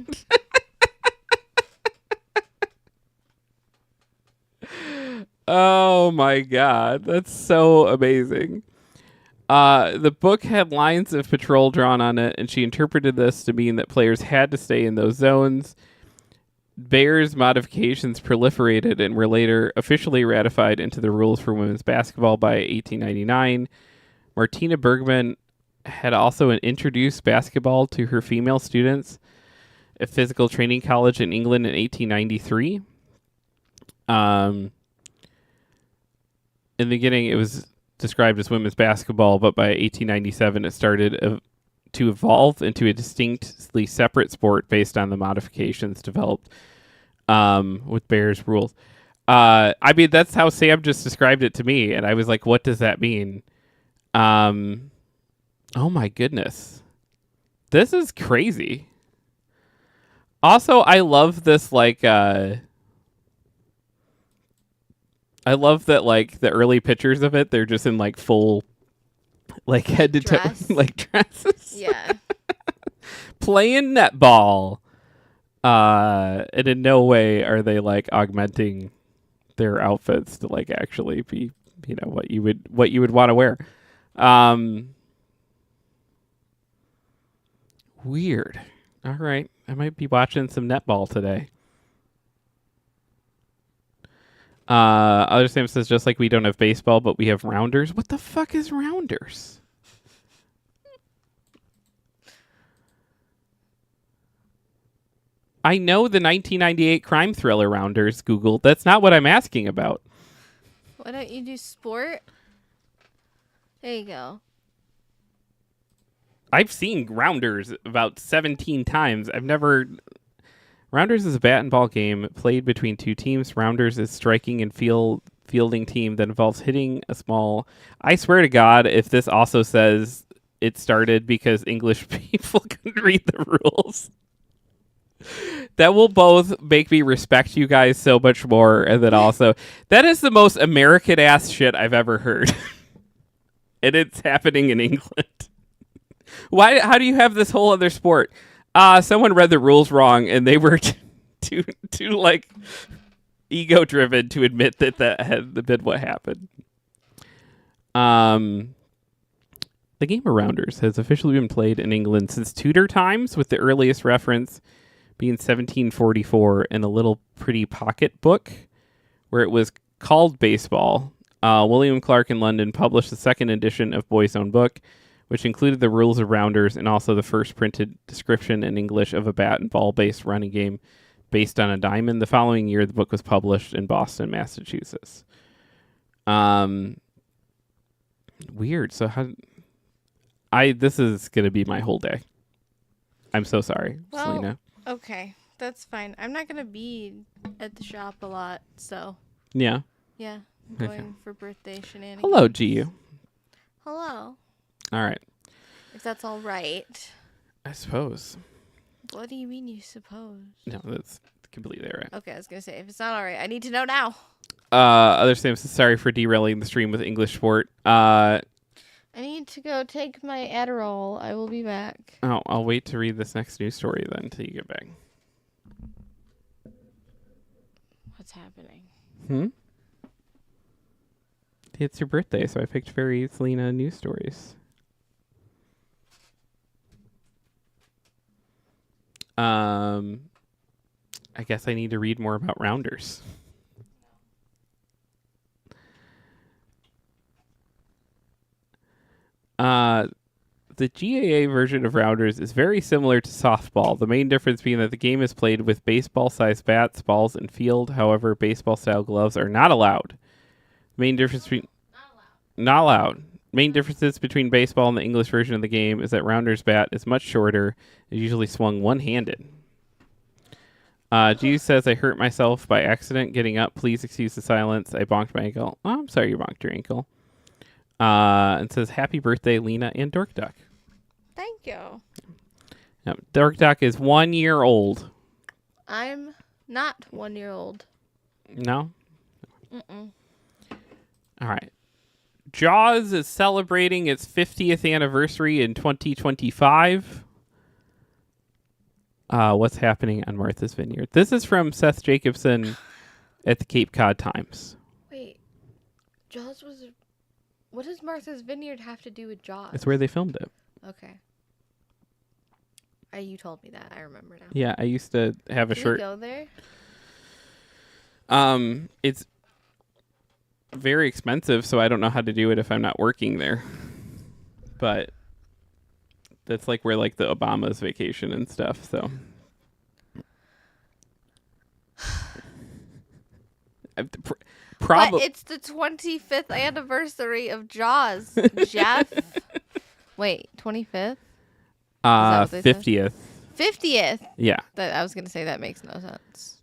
Oh my God, that's so amazing. The book had lines of patrol drawn on it, and she interpreted this to mean that players had to stay in those zones. Bayer's modifications proliferated and were later officially ratified into the rules for women's basketball by 1899. Martina Bergman had also introduced basketball to her female students at physical training college in England in 1893. In the beginning, it was described as women's basketball, but by 1897, it started to evolve into a distinctly separate sport based on the modifications developed with Bears rules. I mean, that's how Sam just described it to me, and I was like, what does that mean? Oh my goodness. This is crazy. Also, I love this, like, I love that, like, the early pictures of it, they're just in, like, full, like, head to toe, like, dresses. Yeah. Playing netball. And in no way are they, like, augmenting their outfits to, like, actually be, you know, what you would want to wear. Weird. All right. I might be watching some netball today. Other Sam says, just like we don't have baseball, but we have rounders. What the fuck is rounders? I know the 1998 crime thriller Rounders, Google. That's not what I'm asking about. Why don't you do sport? There you go. I've seen Rounders about 17 times. I've never... Rounders is a bat and ball game played between two teams. Rounders is striking and fielding team that involves hitting a small... I swear to God, if this also says it started because English people couldn't read the rules, that will both make me respect you guys so much more, and then also, that is the most American-ass shit I've ever heard. And it's happening in England. Why? How do you have this whole other sport? Someone read the rules wrong, and they were too like ego-driven to admit that had been what happened. The game of Rounders has officially been played in England since Tudor times, with the earliest reference being 1744 in a little pretty pocket book where it was called baseball. William Clark in London published the second edition of Boy's Own Book, which included the rules of Rounders and also the first printed description in English of a bat and ball-based running game based on a diamond. The following year, the book was published in Boston, Massachusetts. Weird. So this is going to be my whole day. I'm so sorry, Selena. Okay, that's fine. I'm not going to be at the shop a lot, so. Yeah. Yeah, I'm going for birthday shenanigans. Hello, GU. Hello. All right. If that's all right. I suppose. What do you mean you suppose? No, that's completely all right. Okay, I was going to say, if it's not all right, I need to know now. Other Sam says, sorry for derailing the stream with English sport. I need to go take my Adderall. I will be back. Oh, I'll wait to read this next news story then until you get back. What's happening? It's your birthday, so I picked very Selena news stories. I guess I need to read more about Rounders. The GAA version of Rounders is very similar to softball, the main difference being that the game is played with baseball-sized bats, balls, and field. However, baseball-style gloves are not allowed. Main difference between... Not allowed. Main differences between baseball and the English version of the game is that Rounders' bat is much shorter and usually swung one-handed. G says, I hurt myself by accident getting up. Please excuse the silence. I bonked my ankle. Oh, I'm sorry you bonked your ankle. And says, happy birthday, Lena and Dork Duck. Thank you. Yep. Dork Duck is 1 year old. I'm not 1 year old. No? Mm-mm. All right. Jaws is celebrating its 50th anniversary in 2025. What's happening on Martha's Vineyard? This is from Seth Jacobson at the Cape Cod Times. Wait. Jaws was... What does Martha's Vineyard have to do with Jaws? It's where they filmed it. Okay. You told me that. I remember now. Yeah, I used to have a shirt. Can we go there? It's very expensive, so I don't know how to do it if I'm not working there. but that's like where like the Obamas vacation and stuff. So But it's the 25th anniversary of Jaws, Jeff. Wait, 25th? 50th. 50th. Yeah. I was gonna say that makes no sense.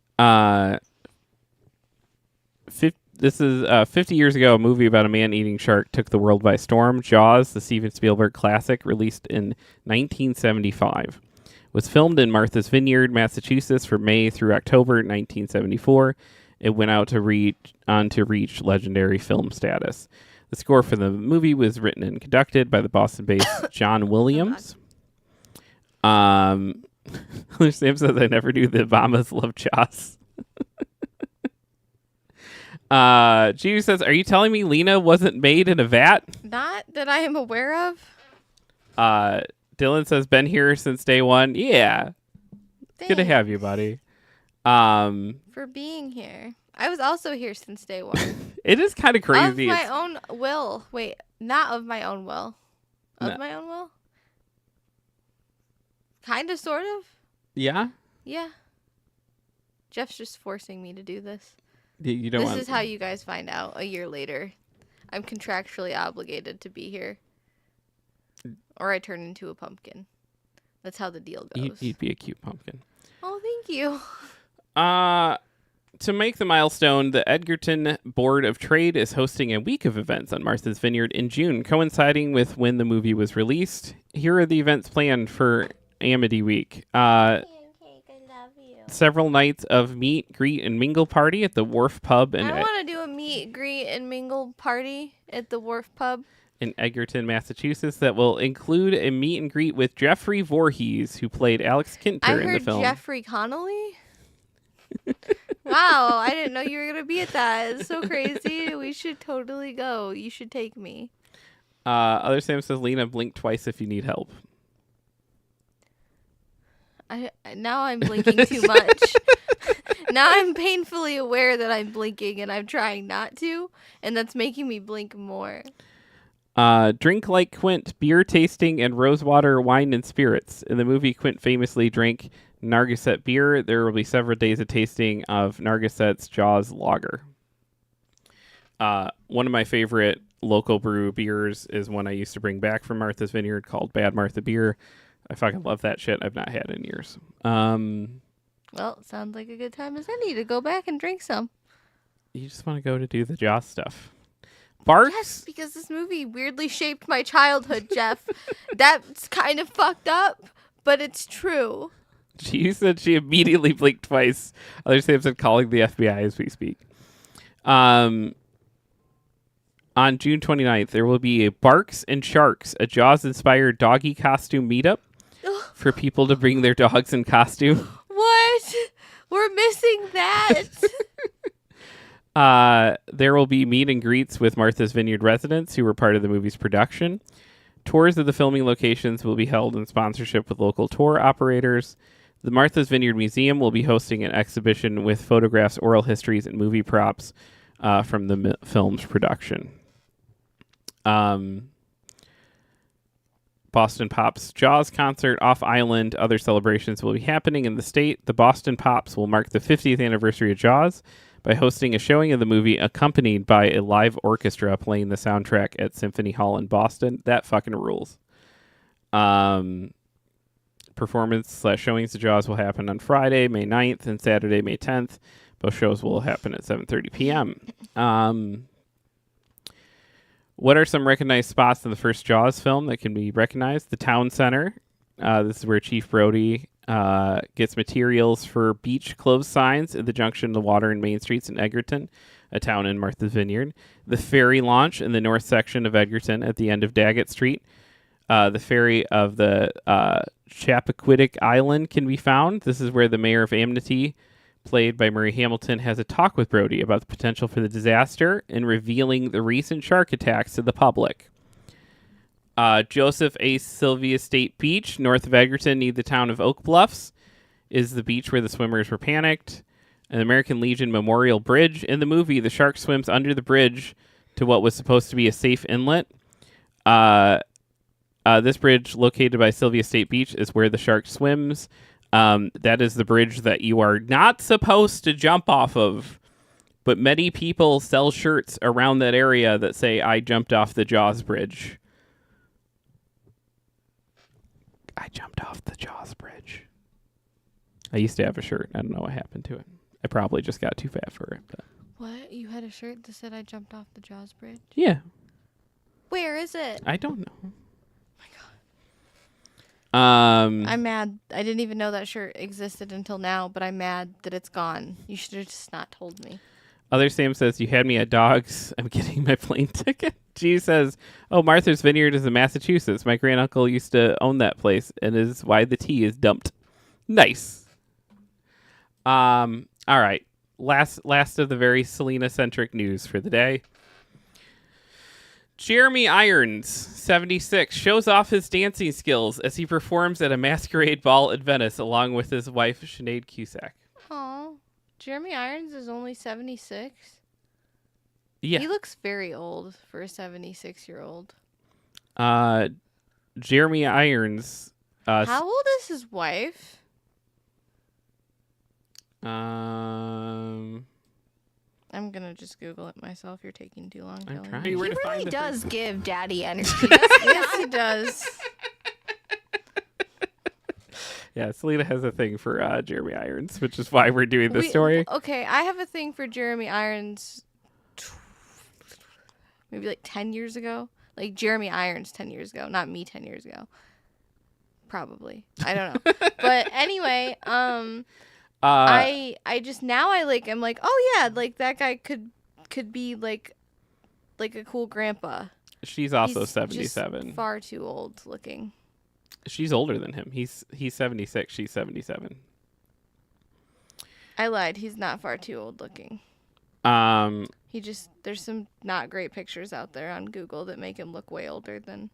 This is 50 years ago. A movie about a man-eating shark took the world by storm. Jaws, the Steven Spielberg classic, released in 1975, was filmed in Martha's Vineyard, Massachusetts, from May through October 1974. It went out to reach legendary film status. The score for the movie was written and conducted by the Boston-based John Williams. Sam says, I never knew the Obamas love Jaws. Gigi says, are you telling me Lena wasn't made in a vat? Not that I am aware of. Dylan says, been here since day one. Yeah. Thanks. Good to have you, buddy. For being here. I was also here since day one. It is kind of crazy. Of my own will. Wait, not of my own will. Of my own will? Kind of, sort of. Yeah? Yeah. Jeff's just forcing me to do this. You don't This is how you guys find out a year later. I'm contractually obligated to be here. Or I turn into a pumpkin. That's how the deal goes. You'd be a cute pumpkin. Oh, thank you. To make the milestone, the Edgerton Board of Trade is hosting a week of events on Martha's Vineyard in June, coinciding with when the movie was released. Here are the events planned for Amity Week. Several nights of meet, greet, and mingle party at the Wharf Pub. I want to do a meet, greet, and mingle party at the Wharf Pub in Edgerton, Massachusetts, that will include a meet and greet with Jeffrey Voorhees, who played Alex Kinter in the film. Jeffrey Connolly? Wow, I didn't know you were going to be at that. It's so crazy. We should totally go. You should take me. Other Sam says, Lena, blink twice if you need help. Now I'm blinking too much. Now I'm painfully aware that I'm blinking and I'm trying not to, and that's making me blink more. Drink like Quint, beer tasting, and rosewater wine and spirits. In the movie, Quint famously drank Narragansett beer. There will be several days of tasting of Narragansett's Jaws Lager. One of my favorite local brew beers is one I used to bring back from Martha's Vineyard called Bad Martha Beer. I fucking love that shit. I've not had it in years. Well, sounds like a good time as any to go back and drink some. You just want to go to do the Jaws stuff. Barks? Yes, because this movie weirdly shaped my childhood, Jeff. That's kind of fucked up, but it's true. She said she immediately blinked twice. Other Sam said calling the FBI as we speak. On June 29th, there will be a Barks and Sharks, a Jaws-inspired doggy costume meetup for people to bring their dogs in costume. What? We're missing that. There will be meet and greets with Martha's Vineyard residents who were part of the movie's production. Tours of the filming locations will be held in sponsorship with local tour operators. The Martha's Vineyard Museum will be hosting an exhibition with photographs, oral histories, and movie props from the film's production. Boston Pop's Jaws concert off island. Other celebrations will be happening in the state. The Boston Pops will mark the 50th anniversary of Jaws by hosting a showing of the movie accompanied by a live orchestra playing the soundtrack at Symphony Hall in Boston. That fucking rules. Performance/showings of Jaws will happen on Friday, May 9th, and Saturday, May 10th. Both shows will happen at 7:30 p.m. What are some recognized spots in the first Jaws film that can be recognized? The town center. This is where Chief Brody gets materials for beach closed signs at the junction of the water and Main Streets in Edgerton, a town in Martha's Vineyard. The ferry launch in the north section of Edgerton at the end of Daggett Street. The ferry of the Chappaquiddick Island can be found. This is where the mayor of Amity, played by Murray Hamilton, has a talk with Brody about the potential for the disaster and revealing the recent shark attacks to the public. Joseph A. Sylvia State Beach, north of Edgerton, near the town of Oak Bluffs, is the beach where the swimmers were panicked. An American Legion Memorial Bridge. In the movie, the shark swims under the bridge to what was supposed to be a safe inlet. This bridge, located by Sylvia State Beach, is where the shark swims. That is the bridge that you are not supposed to jump off of. But many people sell shirts around that area that say, I jumped off the Jaws Bridge. I jumped off the Jaws Bridge. I used to have a shirt. I don't know what happened to it. I probably just got too fat for it. But. What? You had a shirt that said I jumped off the Jaws Bridge? Yeah. Where is it? I don't know. Oh my God. I'm mad. I didn't even know that shirt existed until now, but I'm mad that it's gone. You should have just not told me. Other Sam says, you had me at dogs. I'm getting my plane ticket. G says, oh, Martha's Vineyard is in Massachusetts. My granduncle used to own that place and is why the tea is dumped. Nice. All right. Last of the very Selena-centric news for the day. Jeremy Irons, 76, shows off his dancing skills as he performs at a masquerade ball at Venice along with his wife, Sinead Cusack. Aw. Jeremy Irons is only 76? Yeah. He looks very old for a 76-year-old. Jeremy Irons. How old is his wife? I'm gonna just Google it myself. You're taking too long. I'm Kelly. trying. He Where to really find the does thing. give daddy energy. Yes, he does. Yeah, Selena has a thing for Jeremy Irons, which is why we're doing this story. Okay, I have a thing for Jeremy Irons. Maybe like 10 years ago. Like Jeremy Irons 10 years ago, not me 10 years ago. Probably. I don't know. But anyway, I just now I'm like, oh yeah, like that guy could be like a cool grandpa. She's also He's 77. Just far too old looking. She's older than him. He's 76. She's 77. I lied. He's not far too old looking. There's some not great pictures out there on Google that make him look way older than.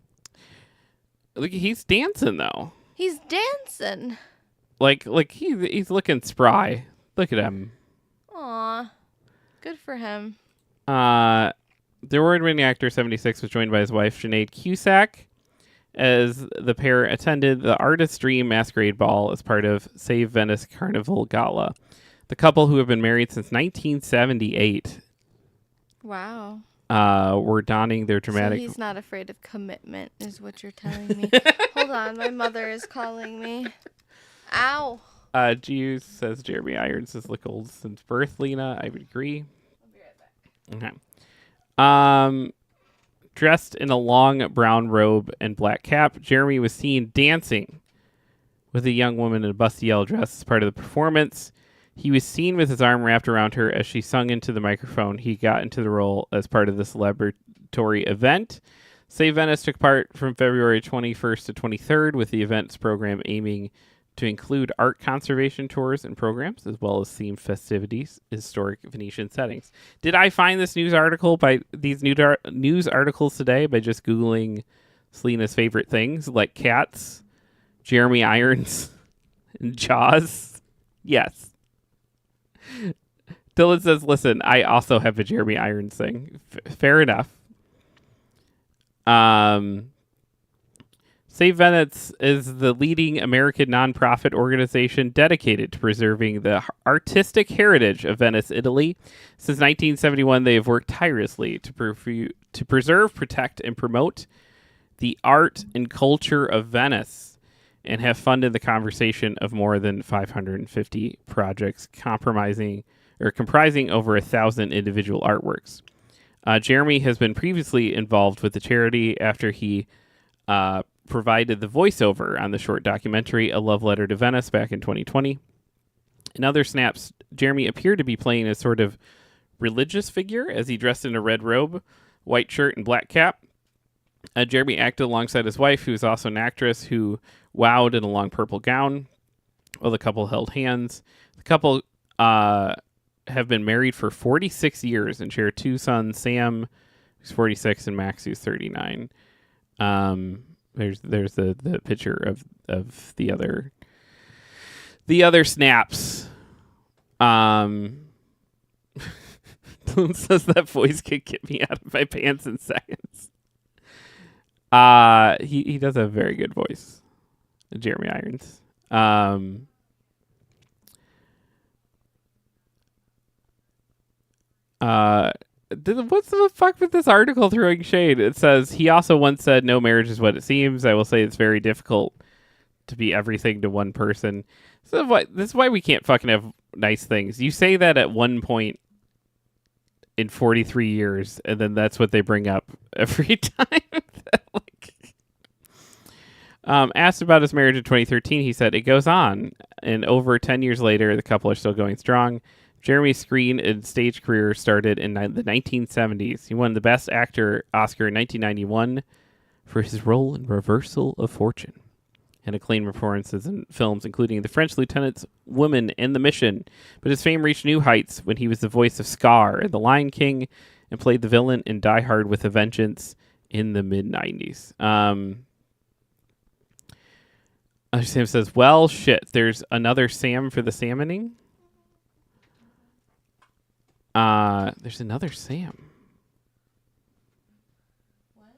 Look, he's dancing though. He's dancing. Like he's looking spry. Look at him. Aw, good for him. The award-winning actor 76 was joined by his wife Sinead Cusack as the pair attended the Artist's Dream Masquerade Ball as part of Save Venice Carnival Gala. The couple, who have been married since 1978, Wow. were donning their dramatic. So he's not afraid of commitment, is what you're telling me. Hold on, my mother is calling me. Ow. Gius says Jeremy Irons has looked old since birth. Lena, I would agree. I'll be right back. Okay. Dressed in a long brown robe and black cap, Jeremy was seen dancing with a young woman in a busty yellow dress as part of the performance. He was seen with his arm wrapped around her as she sung into the microphone. He got into the role as part of the celebratory event. Save Venice took part from February 21st to 23rd, with the event's program aiming to include art conservation tours and programs, as well as themed festivities, historic Venetian settings. Did I find this news article by these news articles today by just Googling Selena's favorite things, like cats, Jeremy Irons, and Jaws? Yes. Dylan says, listen, I also have a Jeremy Irons thing. Fair enough. Save Venice is the leading American nonprofit organization dedicated to preserving the artistic heritage of Venice, Italy. Since 1971, they have worked tirelessly to preserve, protect, and promote the art and culture of Venice, and have funded the conservation of more than 550 projects comprising over 1,000 individual artworks. Jeremy has been previously involved with the charity after he provided the voiceover on the short documentary A Love Letter to Venice back in 2020. In other snaps, Jeremy appeared to be playing a sort of religious figure as he dressed in a red robe, white shirt, and black cap. Jeremy acted alongside his wife, who is also an actress, who wowed in a long purple gown while the couple held hands. The couple have been married for 46 years and share two sons, Sam, who's 46, and Max, who's 39. There's the picture of the other snaps. Dylan says that voice could get me out of my pants in seconds. He does have a very good voice, Jeremy Irons. Um, uh, what's the fuck with this article throwing shade? It says he also once said, "No marriage is what it seems." I will say it's very difficult to be everything to one person. So this is why we can't fucking have nice things. You say that at one point in 43 years, and then that's what they bring up every time. Like, asked about his marriage in 2013, he said, "It goes on." And over 10 years later, the couple are still going strong. Jeremy's screen and stage career started in the 1970s. He won the Best Actor Oscar in 1991 for his role in Reversal of Fortune, and acclaimed performances in films including The French Lieutenant's Woman and The Mission. But his fame reached new heights when he was the voice of Scar in The Lion King and played the villain in Die Hard with a Vengeance in the mid-90s. Sam says, well, shit, there's another Sam for the salmoning. There's another Sam. What?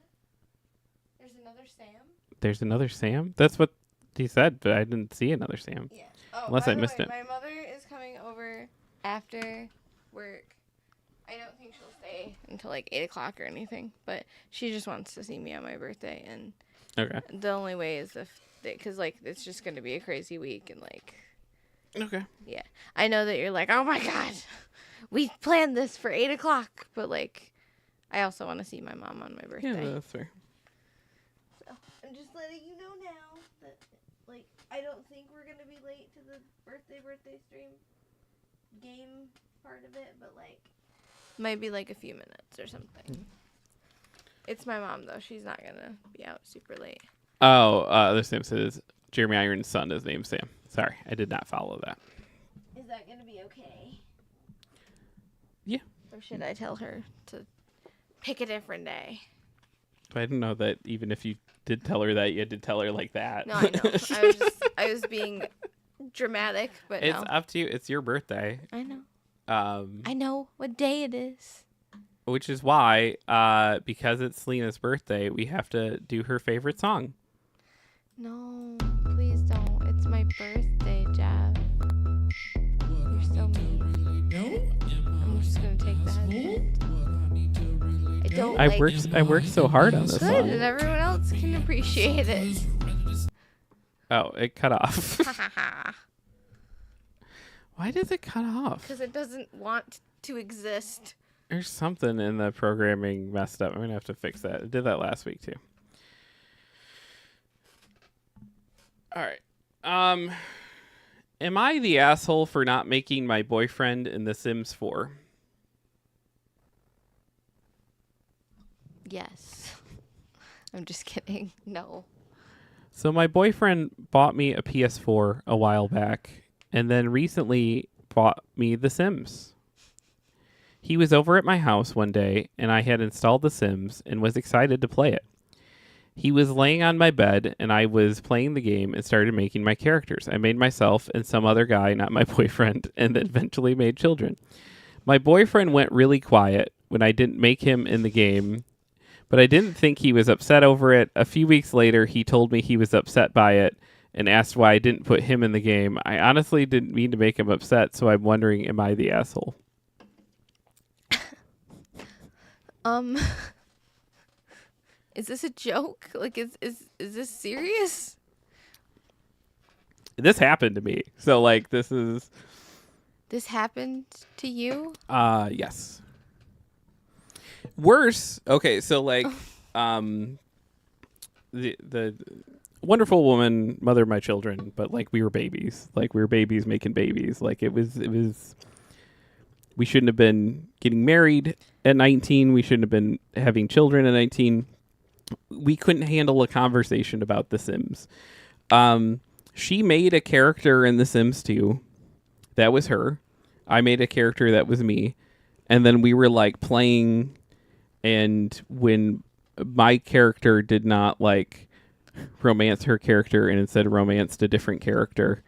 There's another Sam? There's another Sam? That's what he said, but I didn't see another Sam. Yeah. Oh, Unless by I the missed way, it. My mother is coming over after work. I don't think she'll stay until like 8 o'clock or anything, but she just wants to see me on my birthday, and Okay. the only way is if, because like it's just gonna be a crazy week, and like, Okay. yeah, I know that you're like, oh my god, we planned this for 8 o'clock, but like, I also want to see my mom on my birthday. Yeah, that's fair. So I'm just letting you know now that like I don't think we're gonna be late to the birthday stream game part of it, but like might be like a few minutes or something. Mm. It's my mom though; she's not gonna be out super late. Oh, other Sam says Jeremy Irons' son is named Sam. Sorry, I did not follow that. Is that gonna be okay? Yeah. Or should I tell her to pick a different day? I didn't know that even if you did tell her that, you had to tell her like that. No, I know. I was being dramatic, but It's no. up to you. It's your birthday. I know. Um, I know what day it is. which is why, because it's Lena's birthday, we have to do her favorite song. No, please don't. It's my birthday, Jeff. You're so mean. I'm just gonna take that. I don't like I worked so hard on this good, song. and everyone else can appreciate it. Oh, it cut off. Why does it cut off? Because it doesn't want to exist. There's something in the programming messed up. I'm gonna have to fix that. I did that last week too. All right. Am I the asshole for not making my boyfriend in The Sims 4? Yes. I'm just kidding. No. So my boyfriend bought me a PS4 a while back, and then recently bought me The Sims. He was over at my house one day, and I had installed The Sims and was excited to play it. He was laying on my bed, and I was playing the game and started making my characters. I made myself and some other guy, not my boyfriend, and then eventually made children. My boyfriend went really quiet when I didn't make him in the game, but I didn't think he was upset over it. A few weeks later, he told me he was upset by it and asked why I didn't put him in the game. I honestly didn't mean to make him upset, so I'm wondering, am I the asshole? Is this a joke? Like, is this serious? This happened to me. So, like, this is... This happened to you? Yes. Worse. Okay, so, like, the wonderful woman, mother of my children, but, like, we were babies. Like, we were babies making babies. Like, it was... We shouldn't have been getting married at 19. We shouldn't have been having children at 19. We couldn't handle a conversation about The Sims. She made a character in The Sims 2. That was her. I made a character that was me. And then we were like playing, and when my character did not like romance her character and instead romanced a different character,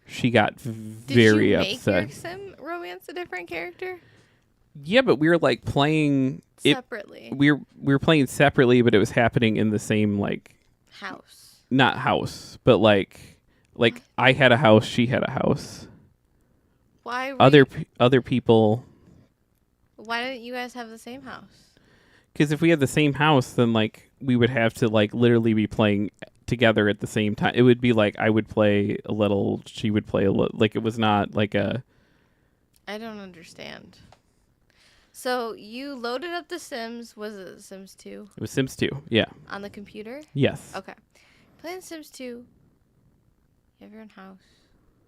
she got very Did you make upset. your sim romance a different character? Yeah, but we were like playing it. Separately. We were playing separately, but it was happening in the same like House. not house, but like I had a house, she had a house. Why were Other people. Why didn't you guys have the same house? Because if we had the same house, then like we would have to like literally be playing together at the same time. It would be like I would play a little, she would play a little. Like it was not like a. I don't understand. So you loaded up The Sims. Was it Sims 2? It was Sims 2. Yeah. On the computer? Yes. Okay. Playing Sims 2. You have your own house.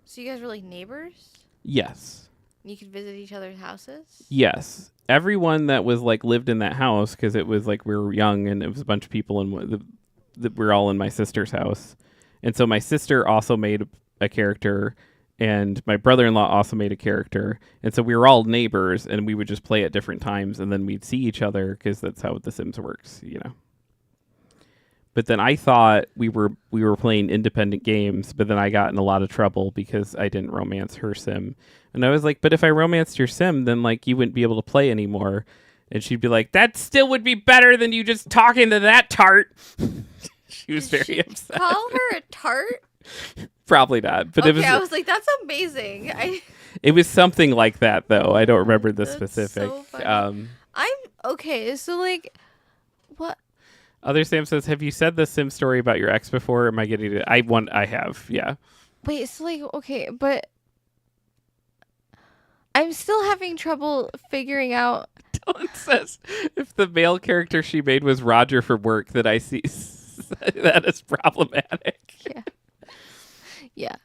So you guys were like neighbors? Yes. You could visit each other's houses? Yes. Everyone that was like lived in that house, because it was like we were young and it was a bunch of people and we're all in my sister's house. And so my sister also made a character and my brother-in-law also made a character. And so we were all neighbors and we would just play at different times and then we'd see each other because that's how The Sims works, you know. But then I thought we were playing independent games, but then I got in a lot of trouble because I didn't romance her sim. And I was like, but if I romanced your sim, then like you wouldn't be able to play anymore. And she'd be like, that still would be better than you just talking to that tart. She was very upset. Call her a tart? Probably not. But okay, I was like, that's amazing. It was something like that, though. I don't remember the That's specific. so funny. I'm okay. So like, what? Other Sam says, have you said the sim story about your ex before? Am I getting it? I have. Yeah. Wait, so like, okay, but I'm still having trouble figuring out. Dylan says, if the male character she made was Roger from work, that I see that is problematic. Yeah. Yeah.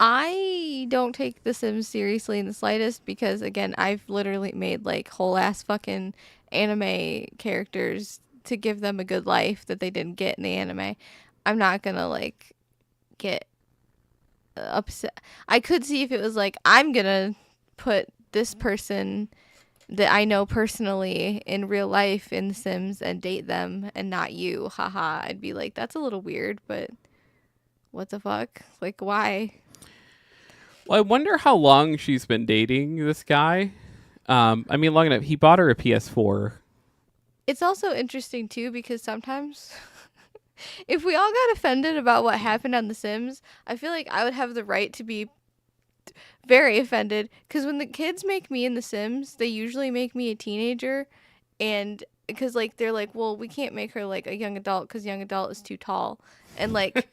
I don't take The Sims seriously in the slightest because, again, I've literally made like whole ass fucking anime characters to give them a good life that they didn't get in the anime. I'm not gonna like get upset. I could see if it was like, I'm gonna put this person that I know personally in real life in The Sims and date them and not you. Haha. I'd be like, that's a little weird, but what the fuck? Like, why? Well, I wonder how long she's been dating this guy. I mean, long enough. He bought her a PS4. It's also interesting too because sometimes if we all got offended about what happened on The Sims, I feel like I would have the right to be very offended because when the kids make me in The Sims, they usually make me a teenager, and because like they're like, well, we can't make her like a young adult because young adult is too tall, and like.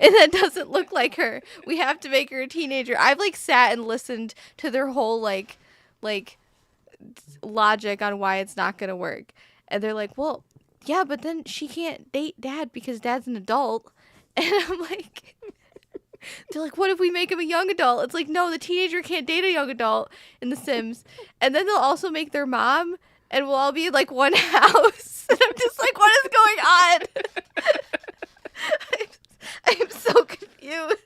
And that doesn't look like her. We have to make her a teenager. I've like sat and listened to their whole like logic on why it's not gonna work, and they're like, well, yeah, but then she can't date dad because dad's an adult, and I'm like, they're like, what if we make him a young adult? It's like, no, the teenager can't date a young adult in The Sims, and then they'll also make their mom, and we'll all be in like one house, and I'm just like, what is going on? I'm so confused.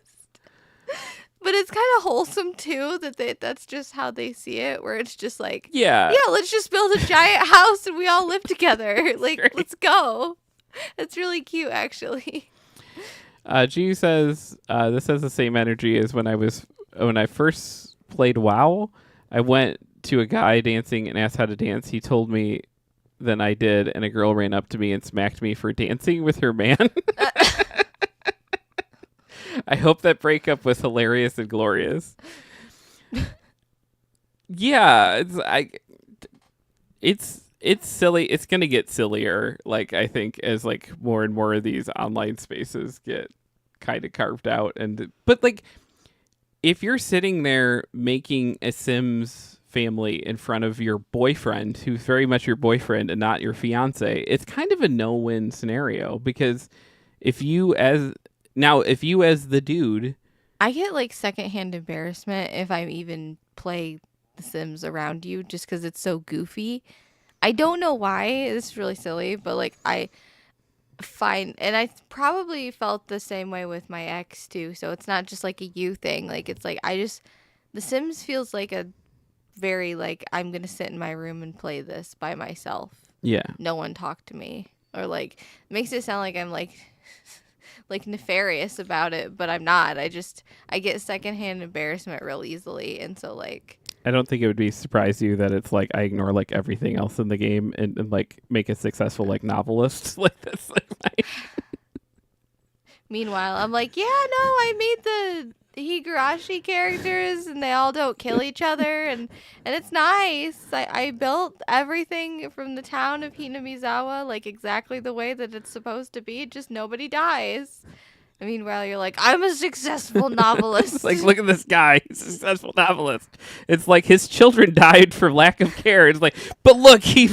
But it's kind of wholesome too that's just how they see it, where it's just like, Yeah. yeah, let's just build a giant house and we all live together. Like, great. let's go. It's really cute, actually. G says this has the same energy as when I first played WoW. I went to a guy dancing and asked how to dance. He told me, then I did, and a girl ran up to me and smacked me for dancing with her man. I hope that breakup was hilarious and glorious. Yeah, it's silly. It's gonna get sillier. Like I think as like more and more of these online spaces get kind of carved out, but like if you're sitting there making a Sims family in front of your boyfriend, who's very much your boyfriend and not your fiance, it's kind of a no-win scenario because if you as the dude, I get like secondhand embarrassment if I even play The Sims around you just because it's so goofy. I don't know why. It's really silly, but like I find, and I probably felt the same way with my ex too. So it's not just like a you thing. Like it's like The Sims feels like a very like I'm gonna sit in my room and play this by myself. yeah. No one talk to me, or like makes it sound like I'm like nefarious about it, but I'm not. I get secondhand embarrassment real easily, and so like I don't think it would be surprise you that it's like I ignore like everything else in the game and like make a successful like novelist. Like that's like my Meanwhile, I'm like, yeah, no, I made the Higurashi characters, and they all don't kill each other, and it's nice. I built everything from the town of Hinamizawa like exactly the way that it's supposed to be. Just nobody dies. Meanwhile, you're like, I'm a successful novelist. It's like, look at this guy, he's a successful novelist. It's like his children died for lack of care. It's like, but look, he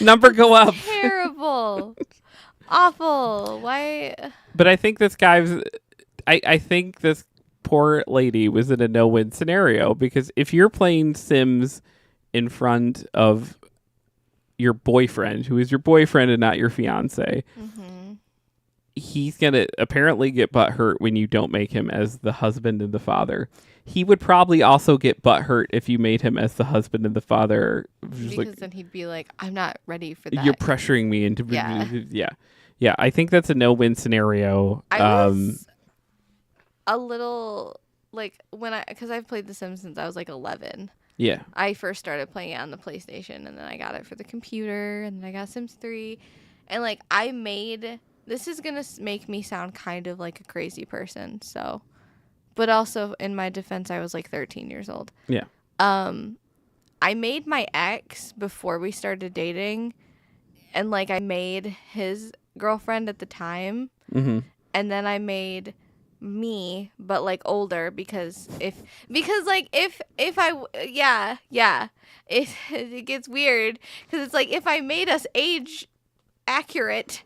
number go up. Terrible. Awful. Why? But I think this guy's. I think this poor lady was in a no-win scenario because if you're playing Sims in front of your boyfriend, who is your boyfriend and not your fiance, he's gonna apparently get butthurt when you don't make him as the husband and the father. He would probably also get butthurt if you made him as the husband and the father. Because like, then he'd be like, I'm not ready for that. You're pressuring me into. Yeah. Yeah, I think that's a no-win scenario. I was a little like because I've played The Sims since I was like 11. Yeah. I first started playing it on the PlayStation, and then I got it for the computer, and then I got Sims 3, and like this is gonna make me sound kind of like a crazy person, so, but also in my defense, I was like 13 years old. Yeah. I made my ex before we started dating, and like I made his girlfriend at the time, and then I made me, but like older because it gets weird because it's like if I made us age accurate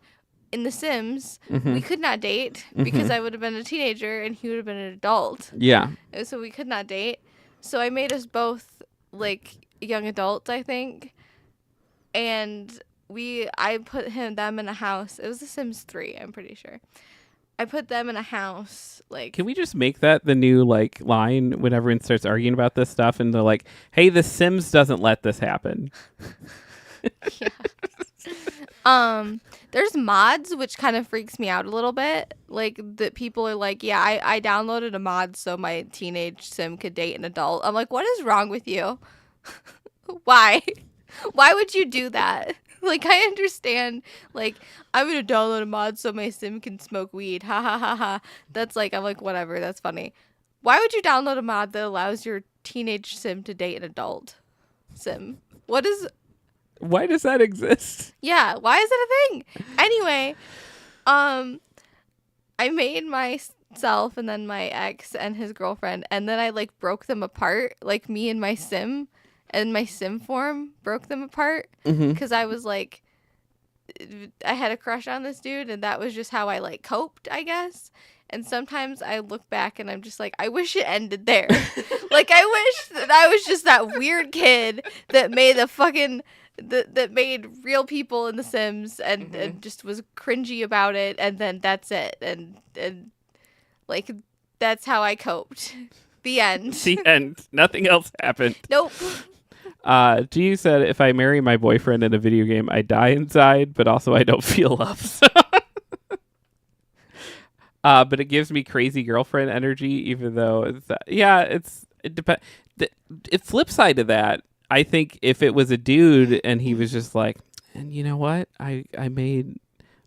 in The Sims, we could not date because I would have been a teenager and he would have been an adult. Yeah. So we could not date. So I made us both like young adults, I think, and I put them in a house. It was The Sims 3, I'm pretty sure. I put them in a house. Like, can we just make that the new like line when everyone starts arguing about this stuff and they're like, "Hey, The Sims doesn't let this happen." Yeah. There's mods, which kind of freaks me out a little bit. Like that people are like, yeah, I downloaded a mod so my teenage sim could date an adult. I'm like, what is wrong with you? Why? Why would you do that? Like, I understand, like, I'm going to download a mod so my sim can smoke weed. Ha ha ha ha. That's like, I'm like, whatever, that's funny. Why would you download a mod that allows your teenage sim to date an adult sim? Why does that exist? Yeah, why is it a thing? Anyway, I made myself and then my ex and his girlfriend, and then I, like, broke them apart, like, me and my sim. And my sim form broke them apart because I was like, I had a crush on this dude, and that was just how I like coped, I guess. And sometimes I look back and I'm just like, I wish it ended there. Like, I wish that I was just that weird kid that made that made real people in The Sims and just was cringy about it, and then that's it. And like, that's how I coped. The end. The end. Nothing else happened. Nope. G said, if I marry my boyfriend in a video game, I die inside, but also I don't feel love. But it gives me crazy girlfriend energy, even though it depends. The flip side of that, I think if it was a dude and he was just like, and you know what, I made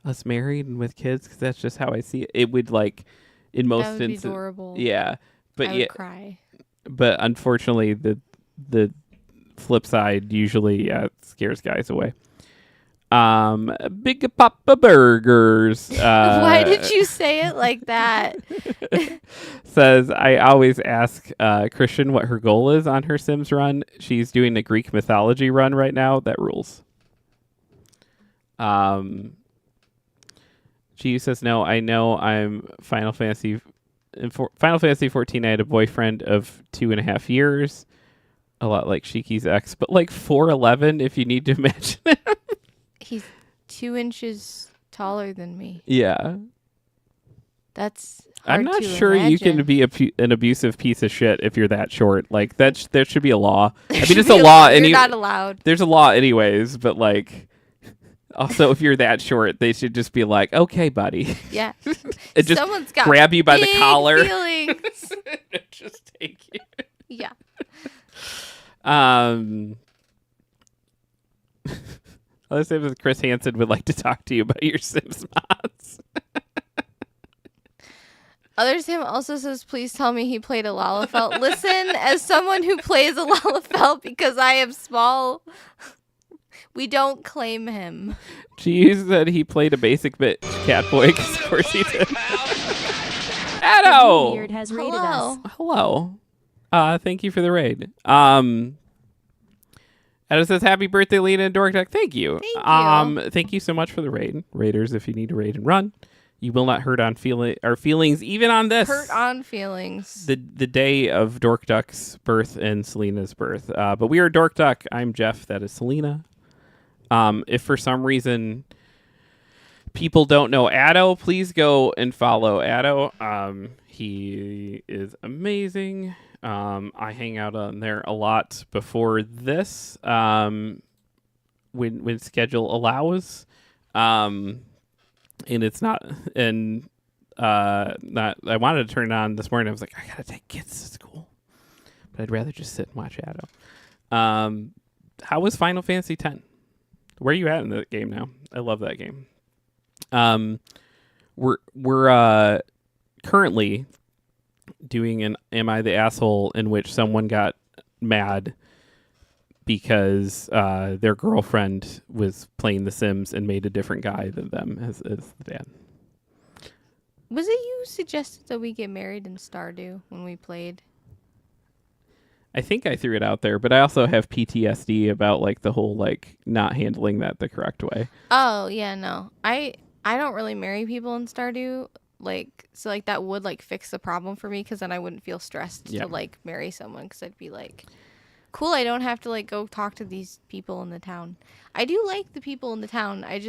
us married and with kids because that's just how I see it. It would like, in most instances, instances, adorable. Yeah, but I would cry. But unfortunately, the flip side usually scares guys away. Big Papa Burgers. Why did you say it like that? Says, I always ask Christian what her goal is on her Sims run. She's doing a Greek mythology run right now. That rules. She says, no, I know I'm Final Fantasy 14. I had a boyfriend of 2.5 years. A lot like Shiki's ex, but like 4'11", if you need to imagine him. He's 2 inches taller than me. Yeah. That's I'm hard not to sure imagine. you can be an abusive piece of shit if you're that short. Like, there should be a law. I mean, it's a law. You're not allowed. There's a law anyways, but like, also, if you're that short, they should just be like, okay, buddy. Yeah. And just Someone's got grab you by the big collar. feelings. Just take you. Yeah. Other Sims, Chris Hansen would like to talk to you about your Sims mods. Other Sam also says, please tell me he played a Lalafell. Listen, as someone who plays a Lalafell because I am small, we don't claim him. She said he played a basic bitch Catboy, because of course he did. Addo! Beard has raided us. Hello. Hello. Thank you for the raid. Addo says, happy birthday, Lena and Dork. Thank you. Thank you. Thank you so much for the raid. Raiders, if you need to raid and run, you will not hurt on our feelings, even on this. Hurt on feelings. The day of Dork Duck's birth and Selena's birth. But we are Dork Duck. I'm Jeff. That is Selena. If for some reason people don't know Addo, please go and follow Addo. He is amazing. I hang out on there a lot before this, when schedule allows. And it's not, and not. I wanted to turn it on this morning. I was like, I gotta take kids to school, but I'd rather just sit and watch Addo. How was Final Fantasy X? Where are you at in the game now? I love that game. We're currently doing an Am I the Asshole, in which someone got mad because their girlfriend was playing The Sims and made a different guy than them as the dad. Was it you suggested that we get married in Stardew when we played? I think I threw it out there, but I also have PTSD about like the whole like not handling that the correct way. Oh, yeah, no. I don't really marry people in Stardew. Like, so like that would like fix the problem for me, because then I wouldn't feel stressed to like marry someone, because I'd be like, cool, I don't have to like go talk to these people in the town. I do like the people in the town. I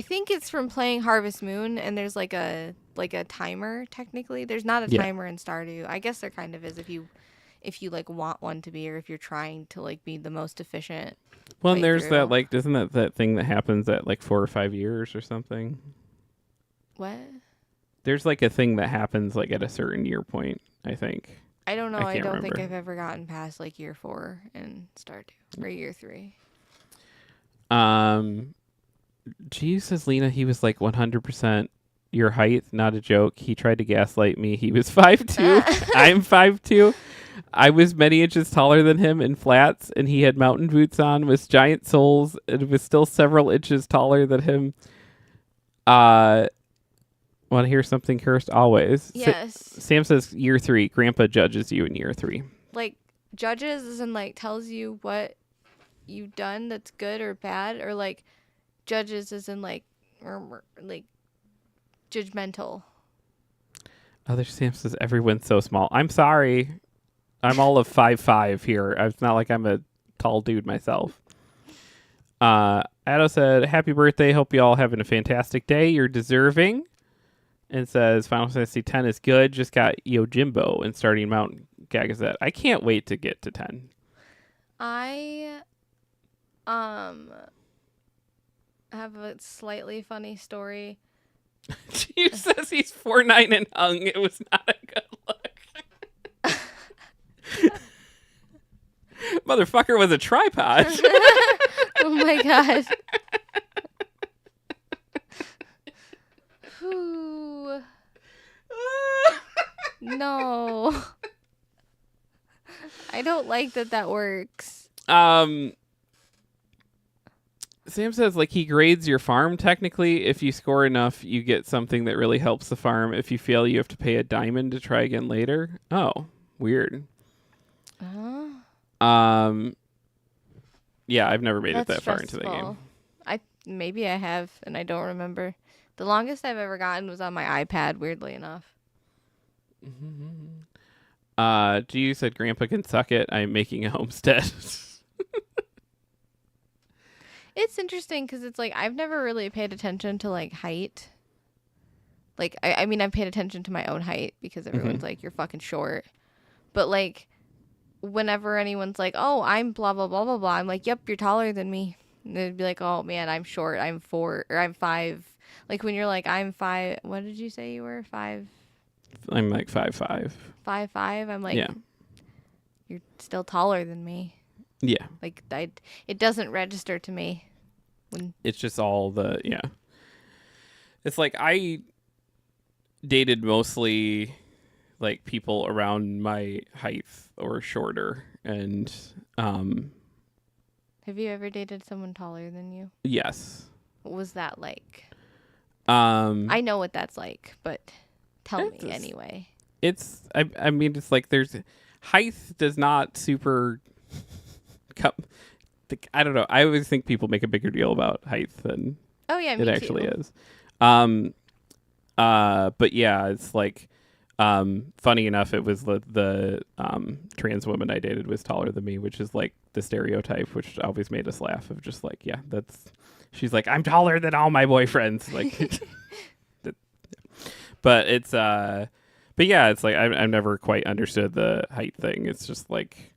think it's from playing Harvest Moon, and there's like a timer technically. There's not a timer in Stardew. I guess there kind of is if you like want one to be, or if you're trying to like be the most efficient. Well, and there's that like, isn't that thing that happens at like 4 or 5 years or something? What? There's like a thing that happens like at a certain year point, I think. I don't know. I don't think remember. I've ever gotten past like year 4 in Stardew, or year 3. G says, Lena, he was like 100% your height, not a joke. He tried to gaslight me. He was 5'2". I'm 5'2". I was many inches taller than him in flats, and he had mountain boots on with giant soles and was still several inches taller than him. Want to hear something cursed? Always. Yes. Sam says year 3. Grandpa judges you in year 3. Like, judges as in like tells you what you've done that's good or bad, or like judges as in like judgmental. Other Sam says everyone's so small. I'm sorry. I'm all of 5'5" here. It's not like I'm a tall dude myself. Addo said, happy birthday. Hope you all having a fantastic day. You're deserving. And says Final Fantasy X is good. Just got Yojimbo and starting Mount Gagazet. I can't wait to get to 10. I have a slightly funny story. Chief says he's 4'9" and hung. It was not a good look. Motherfucker was a tripod. Oh my god. Ooh. No. I don't like that works. Sam says like he grades your farm technically. If you score enough, you get something that really helps the farm. If you fail, you have to pay a diamond to try again later. Oh, weird. Yeah, I've never made it that far into the game. Maybe I have, and I don't remember. The longest I've ever gotten was on my iPad, weirdly enough. G said Grandpa can suck it. I'm making a homestead. It's interesting because it's like I've never really paid attention to like height. Like I mean I've paid attention to my own height because everyone's like, you're fucking short. But like whenever anyone's like, oh, I'm blah blah blah blah blah, I'm like, yep, you're taller than me. And they'd be like, oh man, I'm short. I'm 4 or I'm 5. Like when you're like, I'm 5. What did you say you were? 5? I'm like 5'5". 5'5". I'm like, yeah. you're still taller than me. Yeah. Like it doesn't register to me when It's just all the It's like I dated mostly like people around my height or shorter, and Have you ever dated someone taller than you? yes. What was that like? Um I know what that's like, but tell me It's- anyway. I mean it's like there's height does not super come I don't know. I always think people make a bigger deal about height than Oh yeah, me it actually too. is. But yeah, it's like funny enough, it was the trans woman I dated was taller than me, which is like the stereotype, which always made us laugh of just like, yeah, that's she's like, I'm taller than all my boyfriends. Like but it's but yeah, it's like I've never quite understood the height thing. It's just like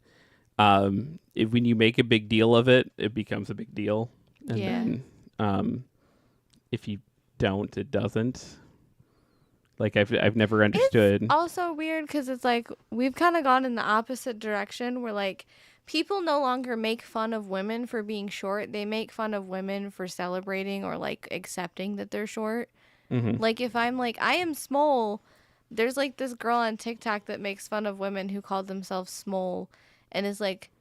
when you make a big deal of it, it becomes a big deal. And Yeah. then if you don't, it doesn't. Like I've never understood. It's also weird because it's like we've kind of gone in the opposite direction where like people no longer make fun of women for being short. They make fun of women for celebrating or like accepting that they're short. Mm-hmm. Like if I'm like I am small, there's like this girl on TikTok that makes fun of women who call themselves small and is like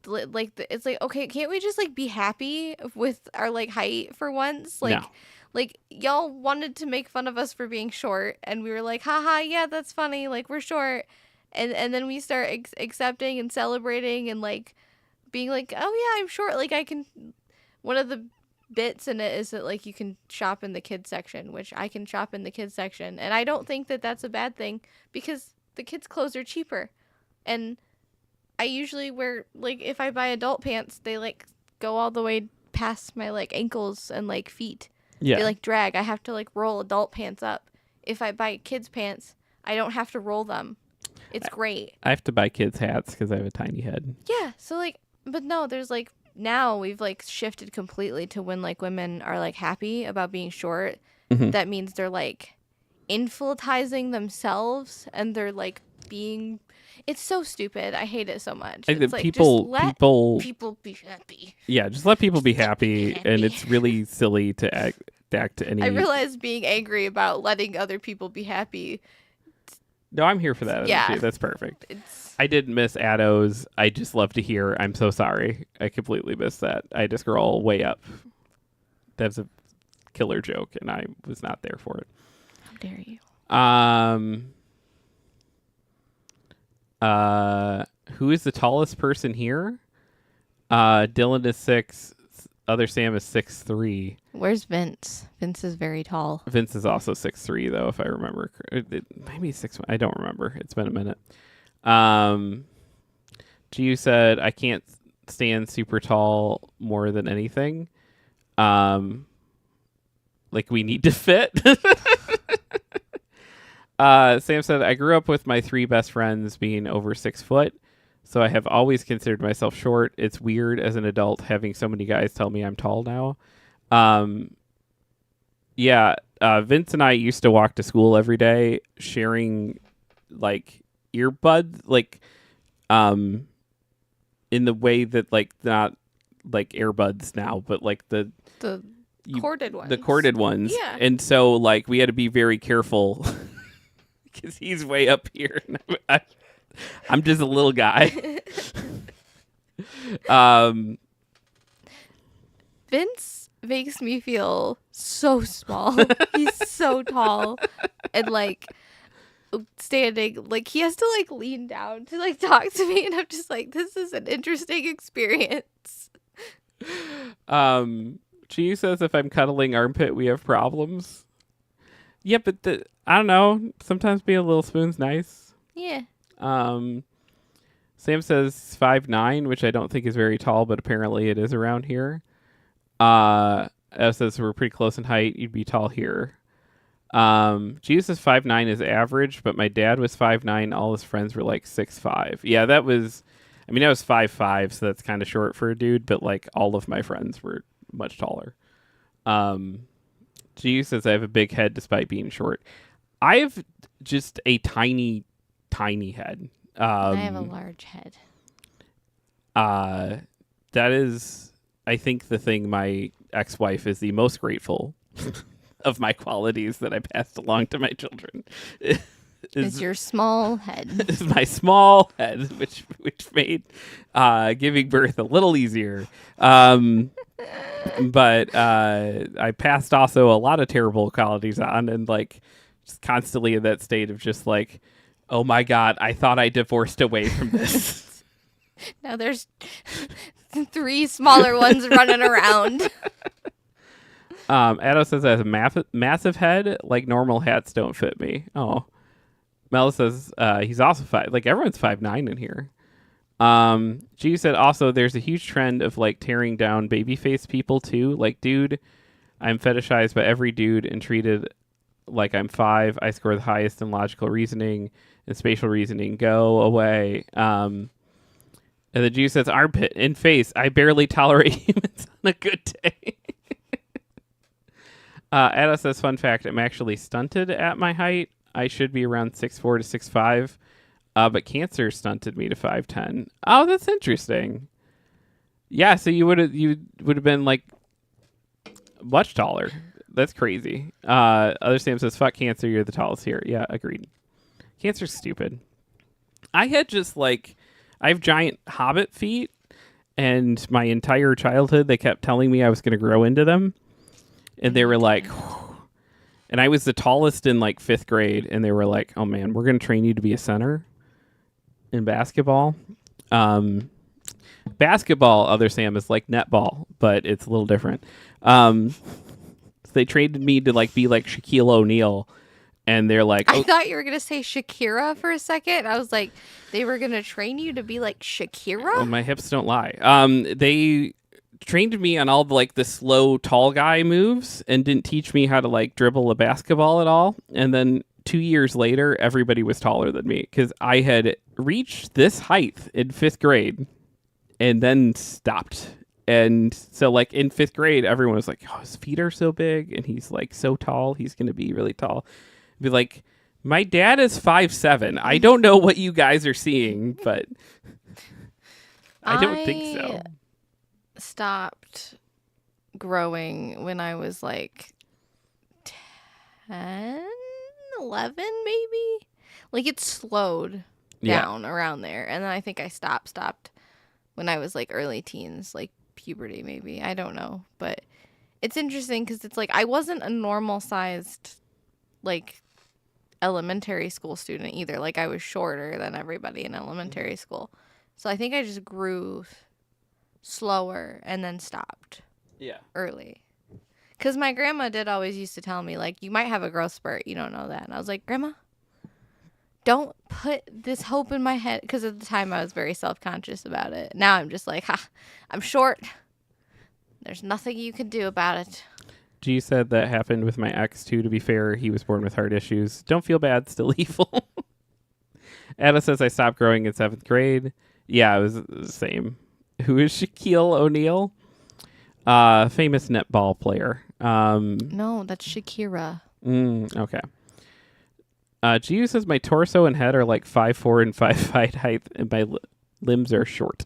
it's like okay, can't we just like be happy with our like height for once? No. Like y'all wanted to make fun of us for being short and we were like haha yeah that's funny like we're short and then we start accepting and celebrating and like being like oh yeah I'm short like I can one of the bits in it is that like you can shop in the kids section, which I can shop in the kids section, and I don't think that that's a bad thing because the kids clothes are cheaper and I usually wear like if I buy adult pants they like go all the way past my like ankles and like feet. Yeah. They like drag. I have to like roll adult pants up. If I buy kids pants, I don't have to roll them. It's great. I have to buy kids hats because I have a tiny head. Yeah. So like, but no, there's like now we've like shifted completely to when like women are like happy about being short. Mhm. That means they're like infantilizing themselves and they're like being. It's so stupid. I hate it so much. I think It's that like people just let people people be happy. yeah, just let people be Just let people be happy, and happy. it's really silly to act any. I realize being angry about letting other people be happy. No, I'm here for that. Yeah. Energy. That's perfect. It's I did miss Addo's. I just love to hear. I'm so sorry. I completely missed that. I had to scroll way up. That's a killer joke, and I was not there for it. how dare you? Who is the tallest person here? Dylan is 6. Other Sam is 6'3". Where's Vince? Vince is very tall. Vince is also 6'3", though, if I remember. Maybe 6'1". I don't remember. It's been a minute. Giu said, I can't stand super tall more than anything. Like, we need to fit. Sam said, I grew up with my 3 best friends being over 6 foot, so I have always considered myself short. It's weird as an adult having so many guys tell me I'm tall now. Yeah, Vince and I used to walk to school every day sharing, like, earbuds, like, in the way that, like, not, like, earbuds now, but, like, the Corded ones. The corded ones. Yeah. And so, like, we had to be very careful because he's way up here. And I'm just a little guy. Vince makes me feel so small. He's so tall. And, like, standing, like, he has to, like, lean down to, like, talk to me. And I'm just like, this is an interesting experience. She says if I'm cuddling armpit, we have problems. Yeah, but I don't know. Sometimes being a little spoon's nice. Yeah. Sam says 5'9", which I don't think is very tall, but apparently it is around here. As says we're pretty close in height. You'd be tall here. Jesus says 5'9" is average, but my dad was 5'9". All his friends were like 6'5". Yeah, that was. I mean, I was 5'5", so that's kind of short for a dude. But like all of my friends were much taller. G says I have a big head despite being short. I have just a tiny head. I have a large head. That is, I think, the thing my ex-wife is the most grateful of my qualities that I passed along to my children. Is your small head. Is my small head, which made giving birth a little easier. But I passed also a lot of terrible qualities on, and like just constantly in that state of just like, oh my God, I thought I divorced away from this. Now there's 3 smaller ones running around. Addo says I have a massive head, like normal hats don't fit me. Oh. Mel says he's also 5. Like everyone's 5'9" in here. G said also there's a huge trend of like tearing down babyface people too. Like, dude, I'm fetishized by every dude and treated like I'm 5. I score the highest in logical reasoning and spatial reasoning. Go away. And the G says armpit in face. I barely tolerate humans on a good day. Ada says fun fact, I'm actually stunted at my height. I should be around 6'4" to 6'5", but cancer stunted me to 5'10". Oh, that's interesting. Yeah, so you would have been like much taller. That's crazy. Other Sam says, "Fuck cancer, you're the tallest here." Yeah, agreed. Cancer's stupid. I have giant hobbit feet, and my entire childhood they kept telling me I was going to grow into them, and they were like. And I was the tallest in like 5th grade, and they were like, "Oh man, we're gonna train you to be a center in basketball." Basketball, other Sam, is like netball, but it's a little different. So they trained me to like be like Shaquille O'Neal, and they're like, I thought you were gonna say Shakira for a second. I was like, they were gonna train you to be like Shakira. "Oh, my hips don't lie." They trained me on all the like the slow tall guy moves and didn't teach me how to like dribble a basketball at all. And then 2 years later, everybody was taller than me because I had reached this height in 5th grade and then stopped. And so like in 5th grade, everyone was like, "Oh, his feet are so big and he's like so tall. He's going to be really tall." I'd be like, "My dad is 5'7". I don't know what you guys are seeing, but I don't think so. Stopped growing when I was like 10, 11 maybe. Like it slowed down around there. And then I think I stopped when I was like early teens, like puberty maybe. I don't know. But it's interesting because it's like I wasn't a normal sized like elementary school student either. Like I was shorter than everybody in elementary school. So I think I just grew slower and then stopped early, because my grandma did always used to tell me like, you might have a growth spurt, you don't know that. And I was like, Grandma, don't put this hope in my head, because at the time I was very self-conscious about it. Now I'm just like, I'm short, there's nothing you can do about it. G said that happened with my ex too. To be fair, he was born with heart issues. Don't feel bad, still evil. Ada says I stopped growing in 7th grade. Yeah, it was the same. Who is Shaquille O'Neal? Famous netball player. No, that's Shakira. Okay. G says my torso and head are like 5'4" and 5'5" height, and my limbs are short.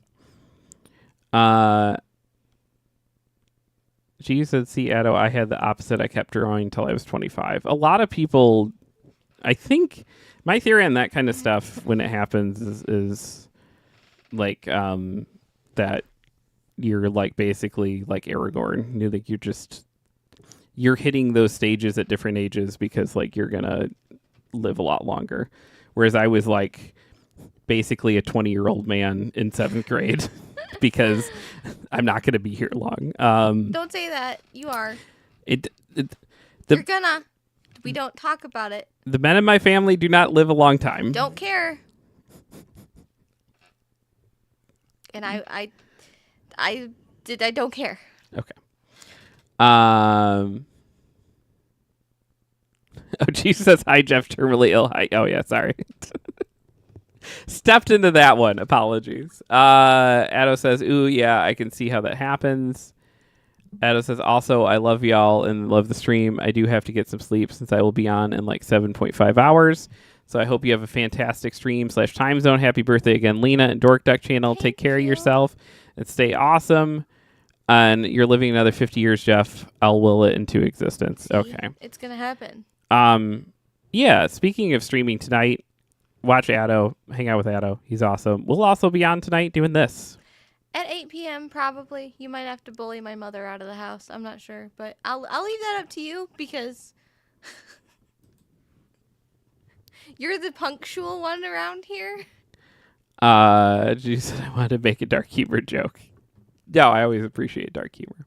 G said, "See, Addo, I had the opposite. I kept drawing until I was 25. A lot of people, I think, my theory on that kind of stuff when it happens is like that you're like basically like Aragorn. You like you're hitting those stages at different ages because like you're gonna live a lot longer. Whereas I was like basically a 20-year-old man in 7th grade because I'm not gonna be here long. Don't say that. You are. You're gonna. We don't talk about it. The men in my family do not live a long time. Don't care. And I don't care. Okay. Oh, Jesus says, "Hi, Jeff, terminally ill." Hi. Oh, yeah, sorry. Stepped into that one. Apologies. Addo says, "Ooh, yeah, I can see how that happens." Addo says, "Also, I love y'all and love the stream. I do have to get some sleep since I will be on in like 7.5 hours. So I hope you have a fantastic stream/time zone. Happy birthday again, Lena and Dork Duck Channel. Take Thank care of you. yourself and stay awesome. And you're living another 50 years, Jeff. I'll will it into existence. See, Okay. it's gonna happen. Yeah. Speaking of streaming tonight, watch Addo. Hang out with Addo. He's awesome. We'll also be on tonight doing this. At 8 p.m. probably. You might have to bully my mother out of the house. I'm not sure, but I'll leave that up to you because you're the punctual one around here. She said I wanted to make a dark humor joke. No, I always appreciate dark humor.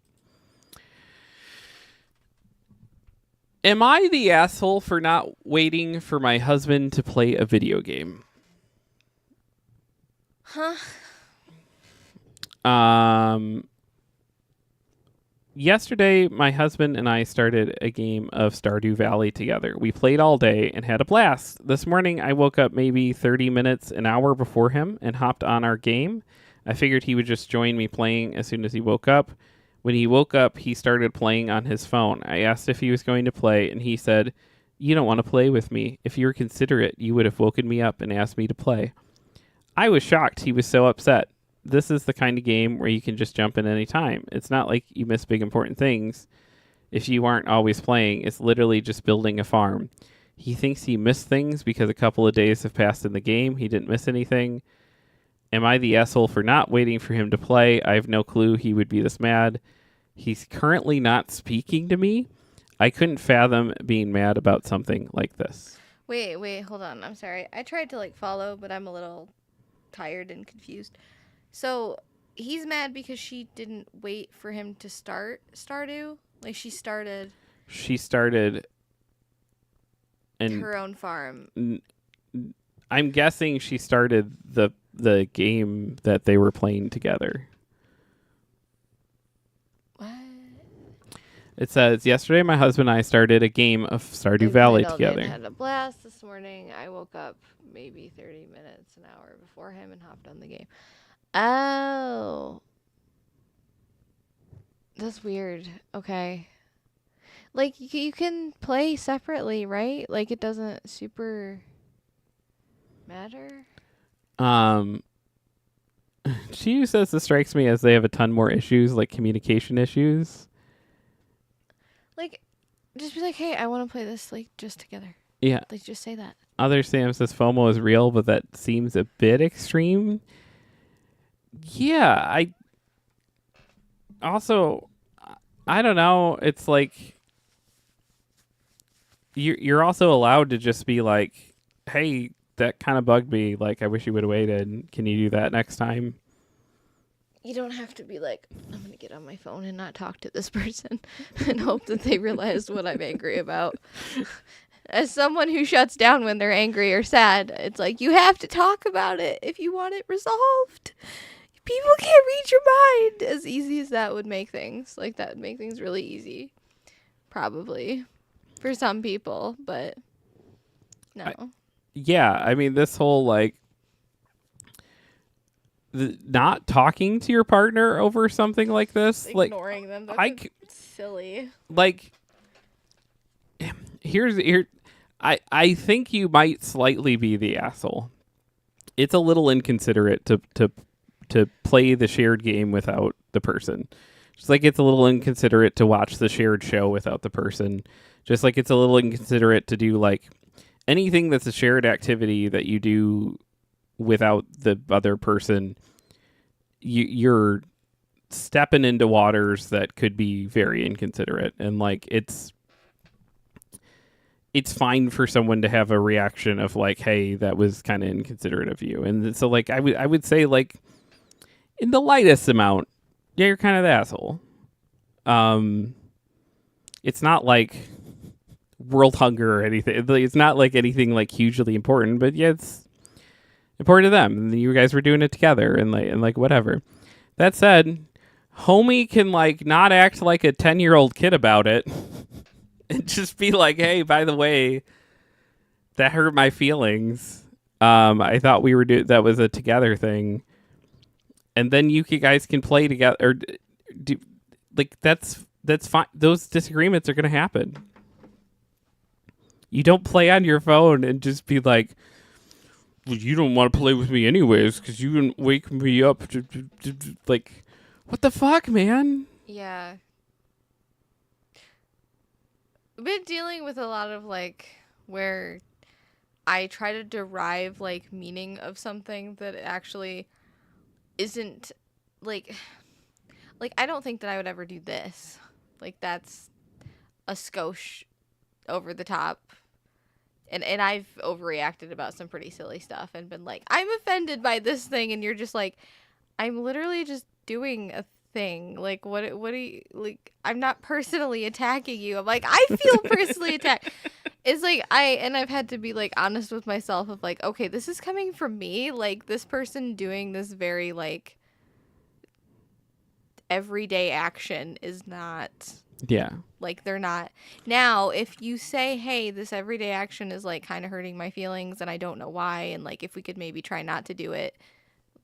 Am I the asshole for not waiting for my husband to play a video game? Huh? Yesterday, my husband and I started a game of Stardew Valley together. We played all day and had a blast. This morning, I woke up maybe 30 minutes, an hour before him and hopped on our game. I figured he would just join me playing as soon as he woke up. When he woke up, he started playing on his phone. I asked if he was going to play, and he said, "You don't want to play with me. If you were considerate, you would have woken me up and asked me to play." I was shocked he was so upset. This is the kind of game where you can just jump in any time. It's not like you miss big important things if you aren't always playing. It's literally just building a farm. He thinks he missed things because a couple of days have passed in the game. He didn't miss anything. Am I the asshole for not waiting for him to play? I have no clue he would be this mad. He's currently not speaking to me. I couldn't fathom being mad about something like this. Wait, hold on. I'm sorry. I tried to follow, but I'm a little tired and confused. So he's mad because she didn't wait for him to start Stardew? She started and her own farm. I'm guessing she started the game that they were playing together. What? It says, yesterday my husband and I started a game of Stardew Valley together. I had a blast this morning. I woke up maybe 30 minutes, an hour before him and hopped on the game. Oh. That's weird. Okay. You can play separately, right? It doesn't super matter. She says this strikes me as they have a ton more issues, like communication issues. Just be like, hey, I want to play this, just together. Yeah. Just say that. Other Sam says FOMO is real, but that seems a bit extreme. Yeah, I don't know. It's you're also allowed to just be like, hey, that kind of bugged me. I wish you would have waited. Can you do that next time? You don't have to be like, I'm going to get on my phone and not talk to this person and hope that they realize what I'm angry about. As someone who shuts down when they're angry or sad, it's you have to talk about it if you want it resolved. People can't read your mind. As easy as that would make things. That would make things really easy. Probably. For some people, but no. This whole not talking to your partner over something like this, ignoring them. That's silly. I think you might slightly be the asshole. It's a little inconsiderate to play the shared game without the person. Just it's a little inconsiderate to watch the shared show without the person. Just it's a little inconsiderate to do anything that's a shared activity that you do without the other person. You're stepping into waters that could be very inconsiderate, and it's fine for someone to have a reaction of hey, that was kind of inconsiderate of you. And so I would say in the lightest amount, yeah, you're kind of the asshole. It's not world hunger or anything. It's not anything hugely important, but yeah, it's important to them. And you guys were doing it together and whatever. That said, homie can not act like a 10-year-old kid about it and just be hey, by the way, that hurt my feelings. I thought we were that was a together thing. And then you guys can play together or do that's fine. Those disagreements are going to happen. You don't play on your phone and just be like, well, you don't want to play with me anyways because you didn't wake me up. Like, what the fuck, man? Yeah. I've been dealing with a lot of, like, where I try to derive, like, meaning of something that actually isn't, like, I don't think that I would ever do this. Like, that's a skosh over the top. And I've overreacted about some pretty silly stuff and been like, I'm offended by this thing. And you're just like, I'm literally just doing a thing. Like, what do you, like, I'm not personally attacking you. I'm like, I feel personally attacked. It's like, I've had to be, like, honest with myself of, like, okay, this is coming from me. Like, this person doing this very, like, everyday action is not... Yeah. Like, they're not. Now, if you say, hey, this everyday action is, like, kind of hurting my feelings and I don't know why, and, like, if we could maybe try not to do it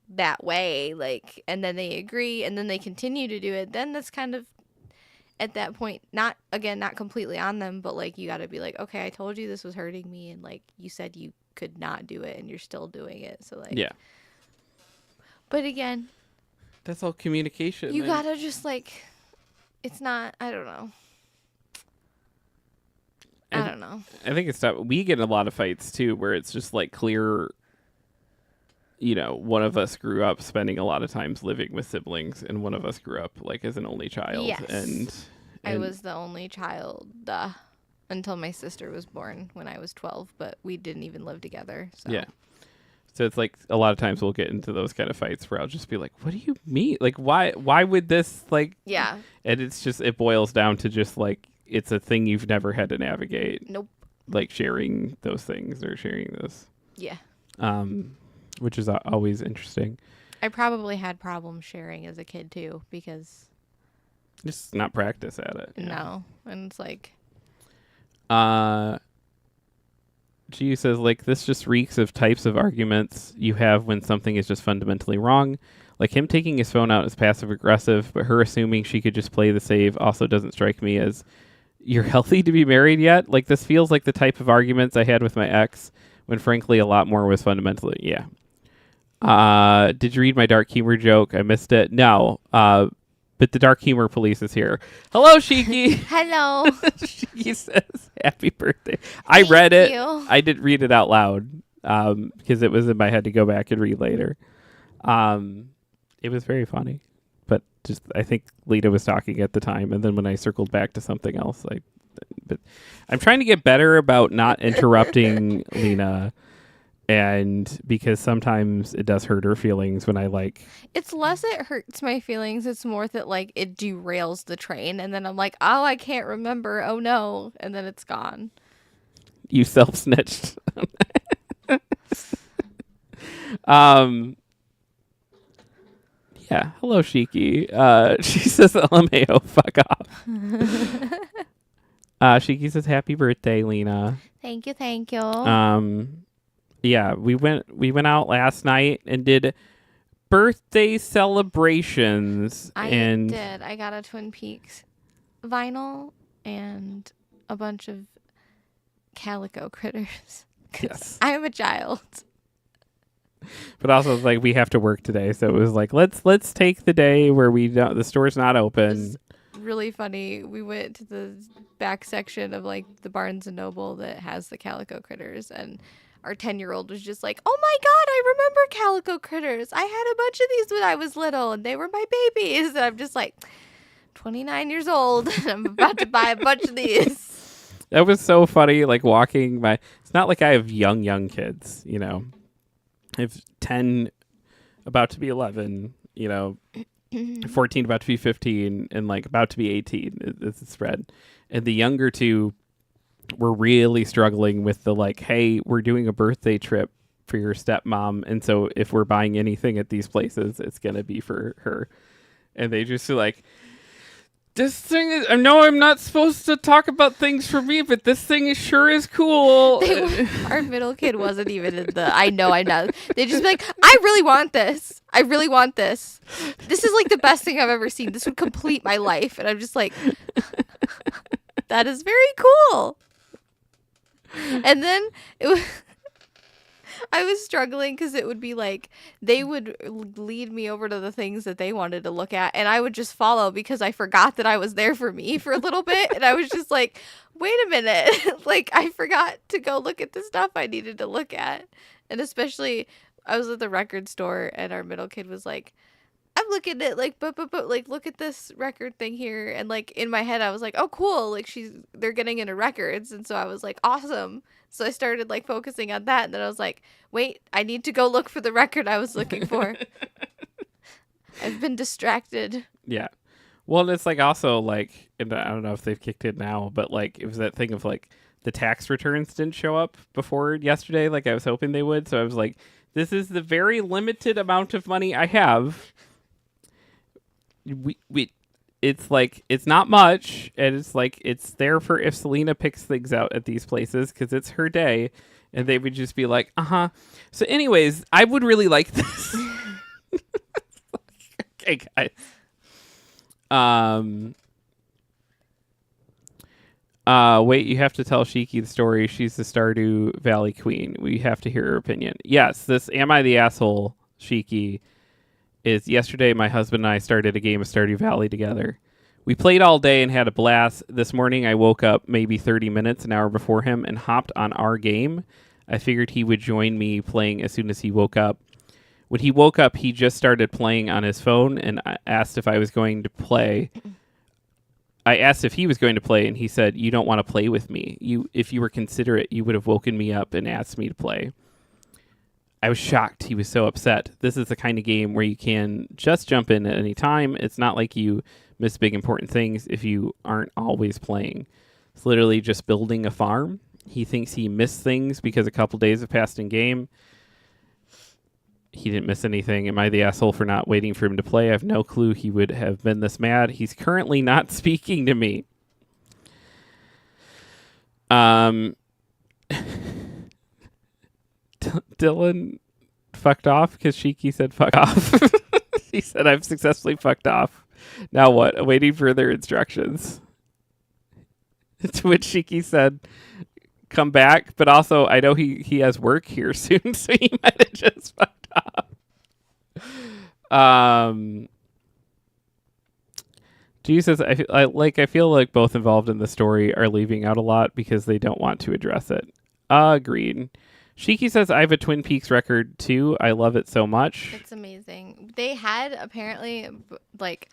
that way, like, and then they agree and then they continue to do it, then that's kind of, at that point, not completely on them, but, like, you got to be like, okay, I told you this was hurting me, and, like, you said you could not do it and you're still doing it. So, like. Yeah. But again. That's all communication. You got to just, like... It's not, I don't know. I don't know. I think it's tough. We get a lot of fights, too, where it's just, like, clear, you know, one of us grew up spending a lot of times living with siblings, and one of us grew up, like, as an only child. Yes. And I was the only child until my sister was born when I was 12, but we didn't even live together. So. Yeah. So it's like a lot of times we'll get into those kind of fights where I'll just be like, what do you mean? Like, why would this, like... Yeah. And it's just, it boils down to just, like, it's a thing you've never had to navigate. Nope. Like, sharing those things or sharing this. Yeah. Which is always interesting. I probably had problems sharing as a kid, too, because... Just not practice at it. No. And it's like... G says, like, this just reeks of types of arguments you have when something is just fundamentally wrong. Like him taking his phone out is passive aggressive, but her assuming she could just play the save also doesn't strike me as, you're healthy to be married yet? Like, this feels like the type of arguments I had with my ex when frankly a lot more was fundamentally, yeah. Did you read my dark humor joke? I missed it. No. But the dark humor police is here. Hello, Shiki. Hello. Shiki says, happy birthday. I read it. You. I didn't read it out loud because it was in my head to go back and read later. It was very funny. But just, I think Lita was talking at the time. And then when I circled back to something else, but I'm trying to get better about not interrupting Lena. And because sometimes it does hurt her feelings when I like... It's less it hurts my feelings. It's more that, like, it derails the train. And then I'm like, oh, I can't remember. Oh, no. And then it's gone. You self-snitched. Yeah. Hello, Shiki. She says, LMAO, fuck off. Shiki says, happy birthday, Lena. Thank you. Yeah, we went out last night and did birthday celebrations. I did. I got a Twin Peaks vinyl and a bunch of calico critters. Yes. I'm a child. But also, like, we have to work today, so it was like, let's take the day where the store's not open. Really funny. We went to the back section of, like, the Barnes and Noble that has the calico critters, and our 10-year-old was just like, oh my God, I remember calico critters. I had a bunch of these when I was little, and they were my babies. And I'm just like, 29 years old, and I'm about to buy a bunch of these. That was so funny, like, walking by. It's not like I have young kids, you know. I have 10, about to be 11, you know, 14 about to be 15, and, like, about to be 18 is the spread. And the younger two... we're really struggling with the, like, hey, we're doing a birthday trip for your stepmom, and so if we're buying anything at these places, it's gonna be for her. And they just are like, this thing is, I know I'm not supposed to talk about things for me, but this thing is sure is cool. Our middle kid wasn't even in the, I know I'm not. They just be like, I really want this. I really want this. This is, like, the best thing I've ever seen. This would complete my life. And I'm just like, that is very cool. And then it was, I was struggling because it would be like they would lead me over to the things that they wanted to look at, and I would just follow because I forgot that I was there for me for a little bit, and I was just like, wait a minute, like I forgot to go look at the stuff I needed to look at. And especially I was at the record store and our middle kid was like, I'm looking at like but like look at this record thing here, and like in my head I was like, oh cool, like they're getting into records, and so I was like, awesome. So I started like focusing on that, and then I was like, wait, I need to go look for the record I was looking for. I've been distracted. Yeah. Well, and it's like also like, and I don't know if they've kicked it now, but like it was that thing of like the tax returns didn't show up before yesterday, like I was hoping they would. So I was like, this is the very limited amount of money I have. It's like it's not much, and it's like it's there for if Selena picks things out at these places because it's her day, and they would just be like, So, anyways, I would really like this. Okay, guys. Wait, you have to tell Shiki the story. She's the Stardew Valley queen. We have to hear her opinion. Yes, this Am I the Asshole, Shiki, is yesterday my husband and I started a game of Stardew Valley together. We played all day and had a blast. This morning I woke up maybe 30 minutes, an hour before him, and hopped on our game. I figured he would join me playing as soon as he woke up. When he woke up, he just started playing on his phone, and I asked if I was going to play. I asked if he was going to play, and he said, "You don't want to play with me. If you were considerate, you would have woken me up and asked me to play." I was shocked. He was so upset. This is the kind of game where you can just jump in at any time. It's not like you miss big important things if you aren't always playing. It's literally just building a farm. He thinks he missed things because a couple days have passed in game. He didn't miss anything. Am I the asshole for not waiting for him to play? I have no clue he would have been this mad. He's currently not speaking to me. Dylan fucked off because Shiki said fuck off. He said, I've successfully fucked off. Now what? Awaiting further instructions. To which Shiki said, come back, but also I know he has work here soon, so he might have just fucked off. Jesus, I feel like both involved in the story are leaving out a lot because they don't want to address it. Agreed. Shiki says, I have a Twin Peaks record too. I love it so much. It's amazing. They had apparently, like,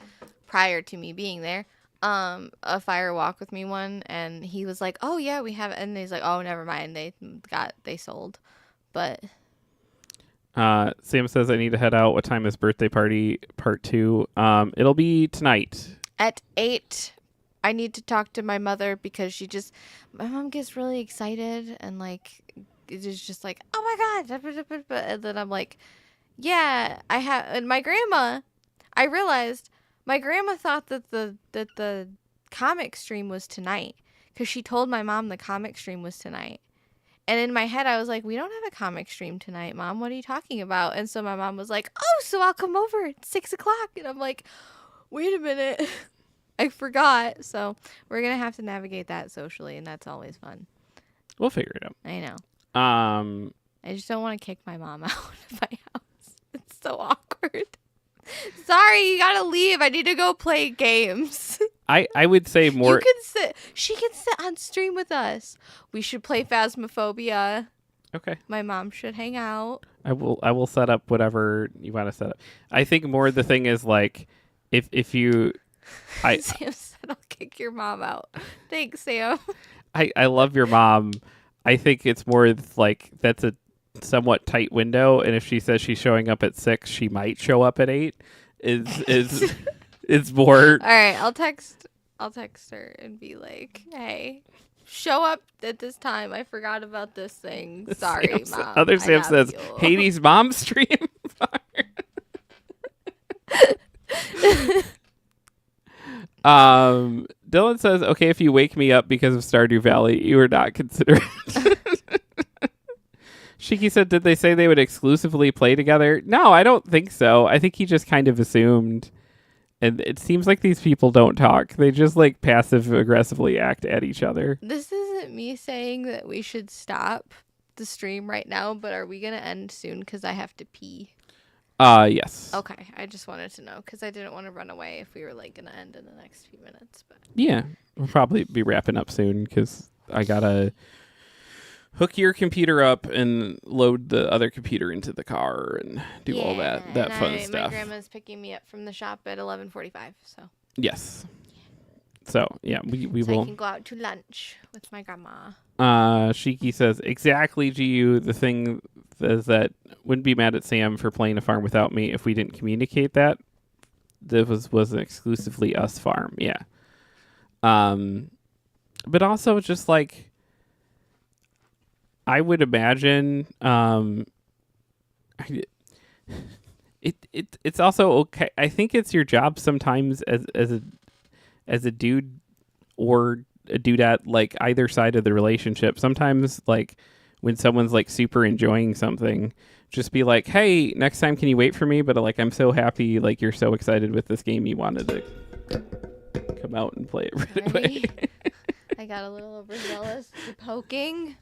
prior to me being there, a Fire Walk with Me one, and he was like, oh yeah, we have it. And he's like, oh, never mind. They sold. But Sam says, I need to head out. What time is birthday party part 2? It'll be tonight. At 8. I need to talk to my mother because my mom gets really excited and like it's just like, oh my god, and then I'm like, yeah, and my grandma, I realized my grandma thought that the comic stream was tonight because she told my mom the comic stream was tonight. And in my head, I was like, we don't have a comic stream tonight, Mom. What are you talking about? And so my mom was like, oh, so I'll come over at 6 o'clock. And I'm like, wait a minute. I forgot. So we're going to have to navigate that socially, and that's always fun. We'll figure it out. I know. I just don't want to kick my mom out of my house. It's so awkward. Sorry, you got to leave. I need to go play games. I would say more. She can sit on stream with us. We should play Phasmophobia. Okay. My mom should hang out. I will set up whatever you want to set up. I think more the thing is like if you Sam said I'll kick your mom out. Thanks, Sam. I love your mom. I think it's more like that's a somewhat tight window, and if she says she's showing up at 6, she might show up at 8. It's more. All right, I'll text her and be like, "Hey, show up at this time. I forgot about this thing. Sorry, Mom." Other Sam says, "Hades' mom stream." Dylan says, "Okay, if you wake me up because of Stardew Valley, you are not considerate." Shiki said, "Did they say they would exclusively play together?" No, I don't think so. I think he just kind of assumed And it seems like these people don't talk. They just like passive aggressively act at each other. This isn't me saying that we should stop the stream right now, but are we going to end soon? Because I have to pee. Yes. Okay, I just wanted to know because I didn't want to run away if we were like going to end in the next few minutes. But Yeah, we'll probably be wrapping up soon because I gotta hook your computer up and load the other computer into the car and do all that fun stuff. My grandma's picking me up from the shop at 11:45. So yes. So yeah, we so will. I can go out to lunch with my grandma. Shiki says exactly. GU. The thing is that wouldn't be mad at Sam for playing a farm without me if we didn't communicate that. This was an exclusively us farm. Yeah. But also just like I would imagine it's also okay. I think it's your job sometimes as a dude or a dude at like either side of the relationship. Sometimes like when someone's like super enjoying something, just be like, "Hey, next time can you wait for me?" But like I'm so happy like you're so excited with this game you wanted to come out and play it right away. I got a little overzealous poking.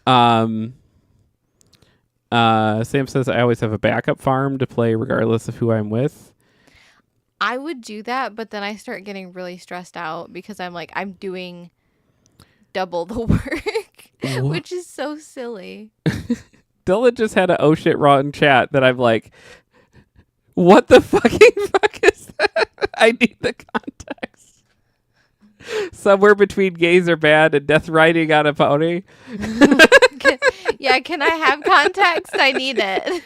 Sam says I always have a backup farm to play regardless of who I'm with. I would do that, but then I start getting really stressed out because I'm like, I'm doing double the work, which is so silly. Dylan just had a oh shit wrong chat that I'm like, what the fucking fuck is that? I need the context. Somewhere between gays are bad and death riding on a pony. Can I have context? I need it.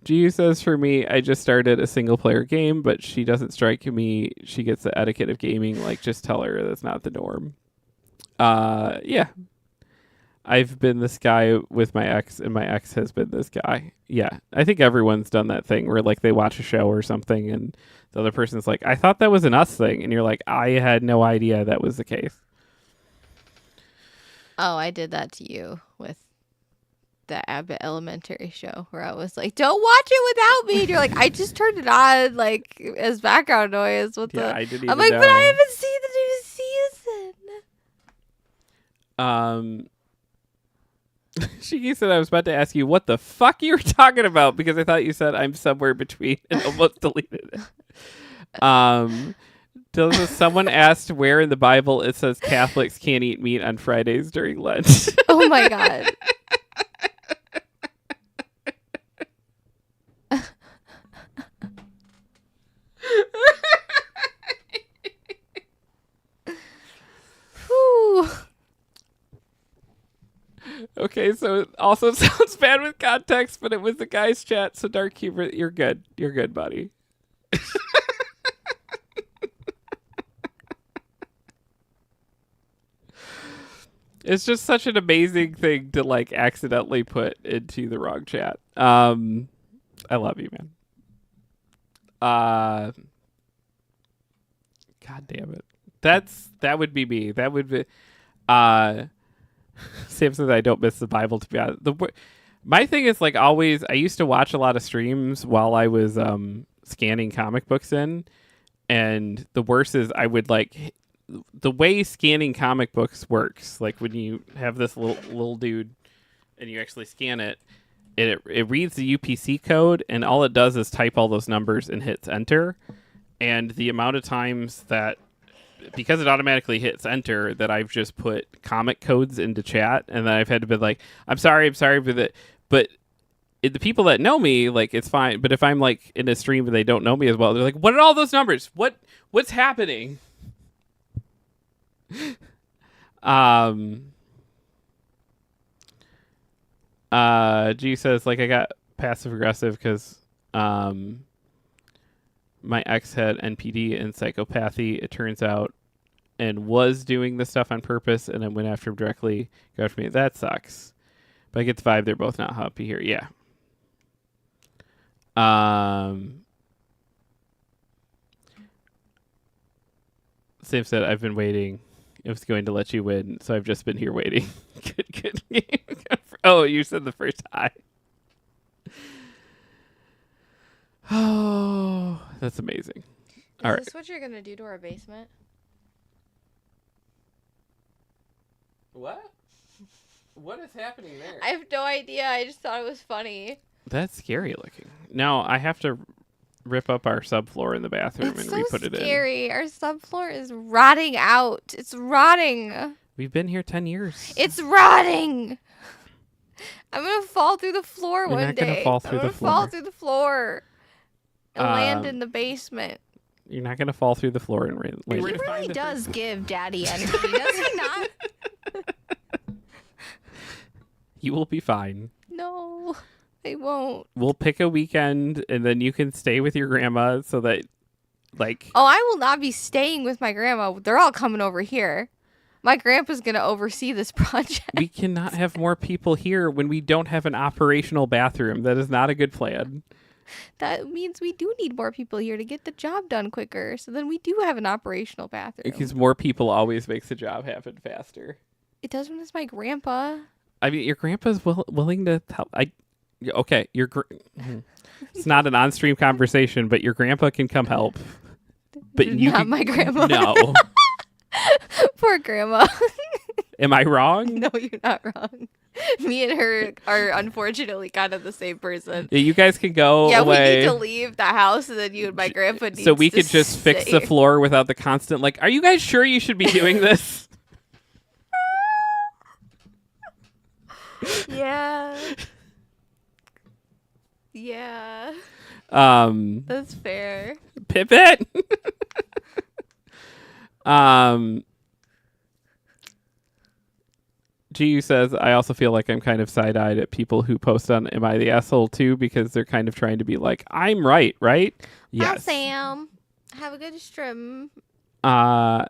G says for me, I just started a single player game, but she doesn't strike me. She gets the etiquette of gaming. Like, just tell her that's not the norm. Yeah. I've been this guy with my ex, and my ex has been this guy. Yeah. I think everyone's done that thing where, like, they watch a show or something, and the other person's like, I thought that was an us thing. And you're like, I had no idea that was the case. Oh, I did that to you with the Abbott Elementary show where I was like, don't watch it without me. And you're like, I just turned it on, like, as background noise. I didn't even I'm like, know. but I haven't seen the new season. She said I was about to ask you what the fuck you were talking about because I thought you said I'm somewhere between and almost deleted it. Someone asked where in the Bible it says Catholics can't eat meat on Fridays during Lent. Oh my god. Whew. Okay, so it also sounds bad with context, but it was the guy's chat, so Dark Humor, you're good. You're good, buddy. It's just such an amazing thing to like accidentally put into the wrong chat. I love you, man. God damn it. That would be me. That would be Sam says I don't miss the Bible, to be honest. My thing is like always I used to watch a lot of streams while I was scanning comic books in, and the worst is I would like the way scanning comic books works, like when you have this little dude and you actually scan it, it reads the UPC code, and all it does is type all those numbers and hits enter. And the amount of times that, because it automatically hits enter, that I've just put comic codes into chat, and then I've had to be like, I'm sorry, but the people that know me, like, it's fine. But if I'm like in a stream and they don't know me as well, they're like, what are all those numbers? What's happening? G says like I got passive aggressive because my ex had NPD and psychopathy, it turns out, and was doing this stuff on purpose, and I went after him directly. Go after me. That sucks. But I get the vibe they're both not happy here. Yeah. Sam said I've been waiting. It was going to let you win, so I've just been here waiting. Good game. Oh, you said the first hi. Oh, That's amazing. Is All this what you're gonna do to our basement? What? What is happening there? I have no idea. I just thought it was funny. That's scary looking. Now I have to rip up our subfloor in the bathroom It's and so re-put it in. scary. Our subfloor is rotting out. It's rotting. We've been here 10 years. It's rotting. I'm gonna fall through the floor You're one not day. gonna fall through I'm the gonna fall floor. through the floor and land in the basement. You're not gonna fall through the floor and land. He really does give daddy energy, does he not? You will be fine. No, I won't. We'll pick a weekend and then you can stay with your grandma so that, like. Oh, I will not be staying with my grandma. They're all coming over here. My grandpa's going to oversee this project. We cannot have more people here when we don't have an operational bathroom. That is not a good plan. That means we do need more people here to get the job done quicker. So then we do have an operational bathroom. Because more people always makes the job happen faster. It does when it's my grandpa. I mean, your grandpa's willing to help. Okay, it's not an on-stream conversation, but your grandpa can come help. But Not my grandma. No. Poor grandma. Am I wrong? No, you're not wrong. Me and her are unfortunately kind of the same person. Yeah, you guys can go Yeah, away. we need to leave the house, and then you and my grandpa need So we to could just fix the stay. floor without the constant, like, are you guys sure you should be doing this? Yeah. Yeah. That's fair. Pivot. GU says, I also feel like I'm kind of side-eyed at people who post on Am I the Asshole too, because they're kind of trying to be like, I'm right? Hi, Yes. Sam. Have a good stream. Yeah,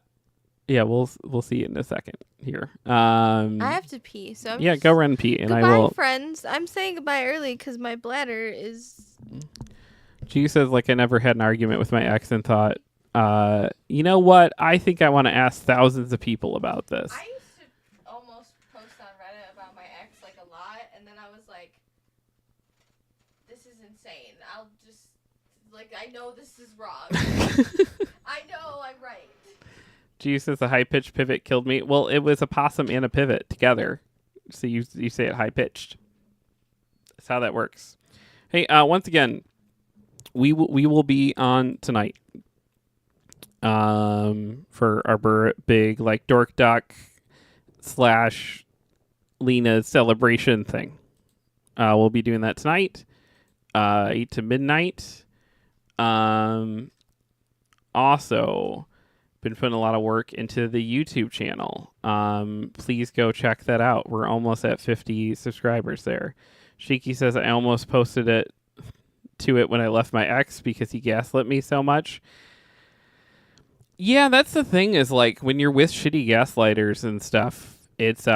we'll see you in a second here. I have to pee, so I'm Yeah, just... go run and pee, and goodbye, I will. friends. I'm saying goodbye early because my bladder is... G says, like, I never had an argument with my ex and thought, you know what? I think I want to ask thousands of people about this. I used to almost post on Reddit about my ex, like, a lot, and then I was like, this is insane. I'll just... Like, I know this is wrong. I know I'm right. G says, the high-pitched pivot killed me. Well, it was a possum and a pivot together. So you say it high-pitched. That's how that works. Hey, once again, we will be on tonight for our big, like, Dork Duck / Lena celebration thing. We'll be doing that tonight, 8 to midnight. Also, been putting a lot of work into the YouTube channel. Please go check that out. We're almost at 50 subscribers there. Shiki says, I almost posted it when I left my ex because he gaslit me so much. Yeah, that's the thing is, like, when you're with shitty gaslighters and stuff, it's you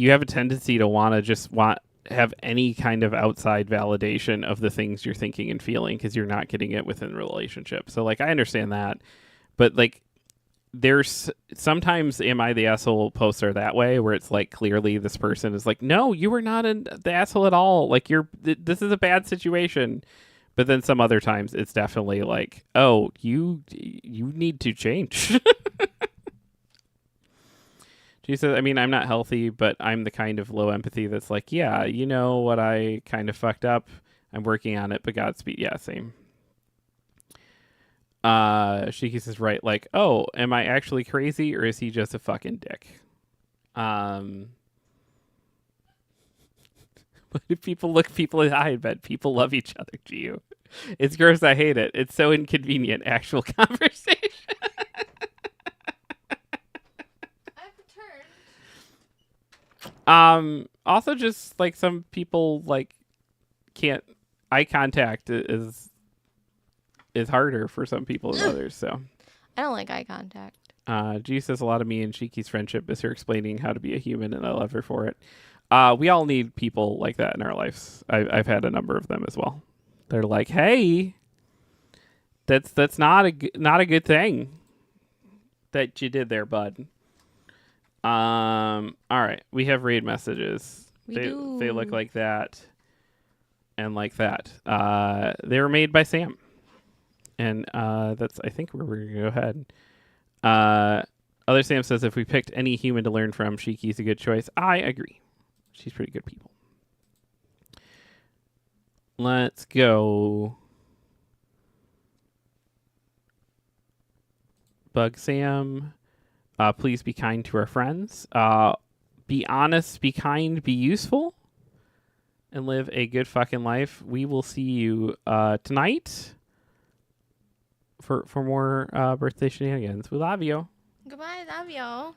have a tendency to have any kind of outside validation of the things you're thinking and feeling because you're not getting it within the relationship. So, like, I understand that, but, like, there's sometimes Am I the Asshole posts are that way where it's like clearly this person is like, no, you were not the asshole at all. Like, this is a bad situation. But then some other times it's definitely like, oh, you need to change. She says, I mean, I'm not healthy, but I'm the kind of low empathy that's like, yeah, you know what, I kind of fucked up. I'm working on it, but Godspeed. Yeah, same. Shiki says, right, like, oh, am I actually crazy or is he just a fucking dick? But if people look people in the eye in bed, people love each other, Gio. It's gross, I hate it. It's so inconvenient, actual conversation. Also just like some people like can't eye contact is harder for some people than others, so I don't like eye contact. G says a lot of me and Shiki's friendship is her explaining how to be a human and I love her for it. We all need people like that in our lives. I've had a number of them as well. They're like, hey, that's not a good thing that you did there, bud. All right, we have raid messages. They look like that. and like that. They were made by Sam. And that's, I think, where we're going to go ahead. Other Sam says, if we picked any human to learn from, Shiki's a good choice. I agree. She's pretty good people. Let's go. Bug Sam. Please be kind to our friends. Be honest, be kind, be useful, and live a good fucking life. We will see you tonight for more birthday shenanigans. We love you. Goodbye, love y'all.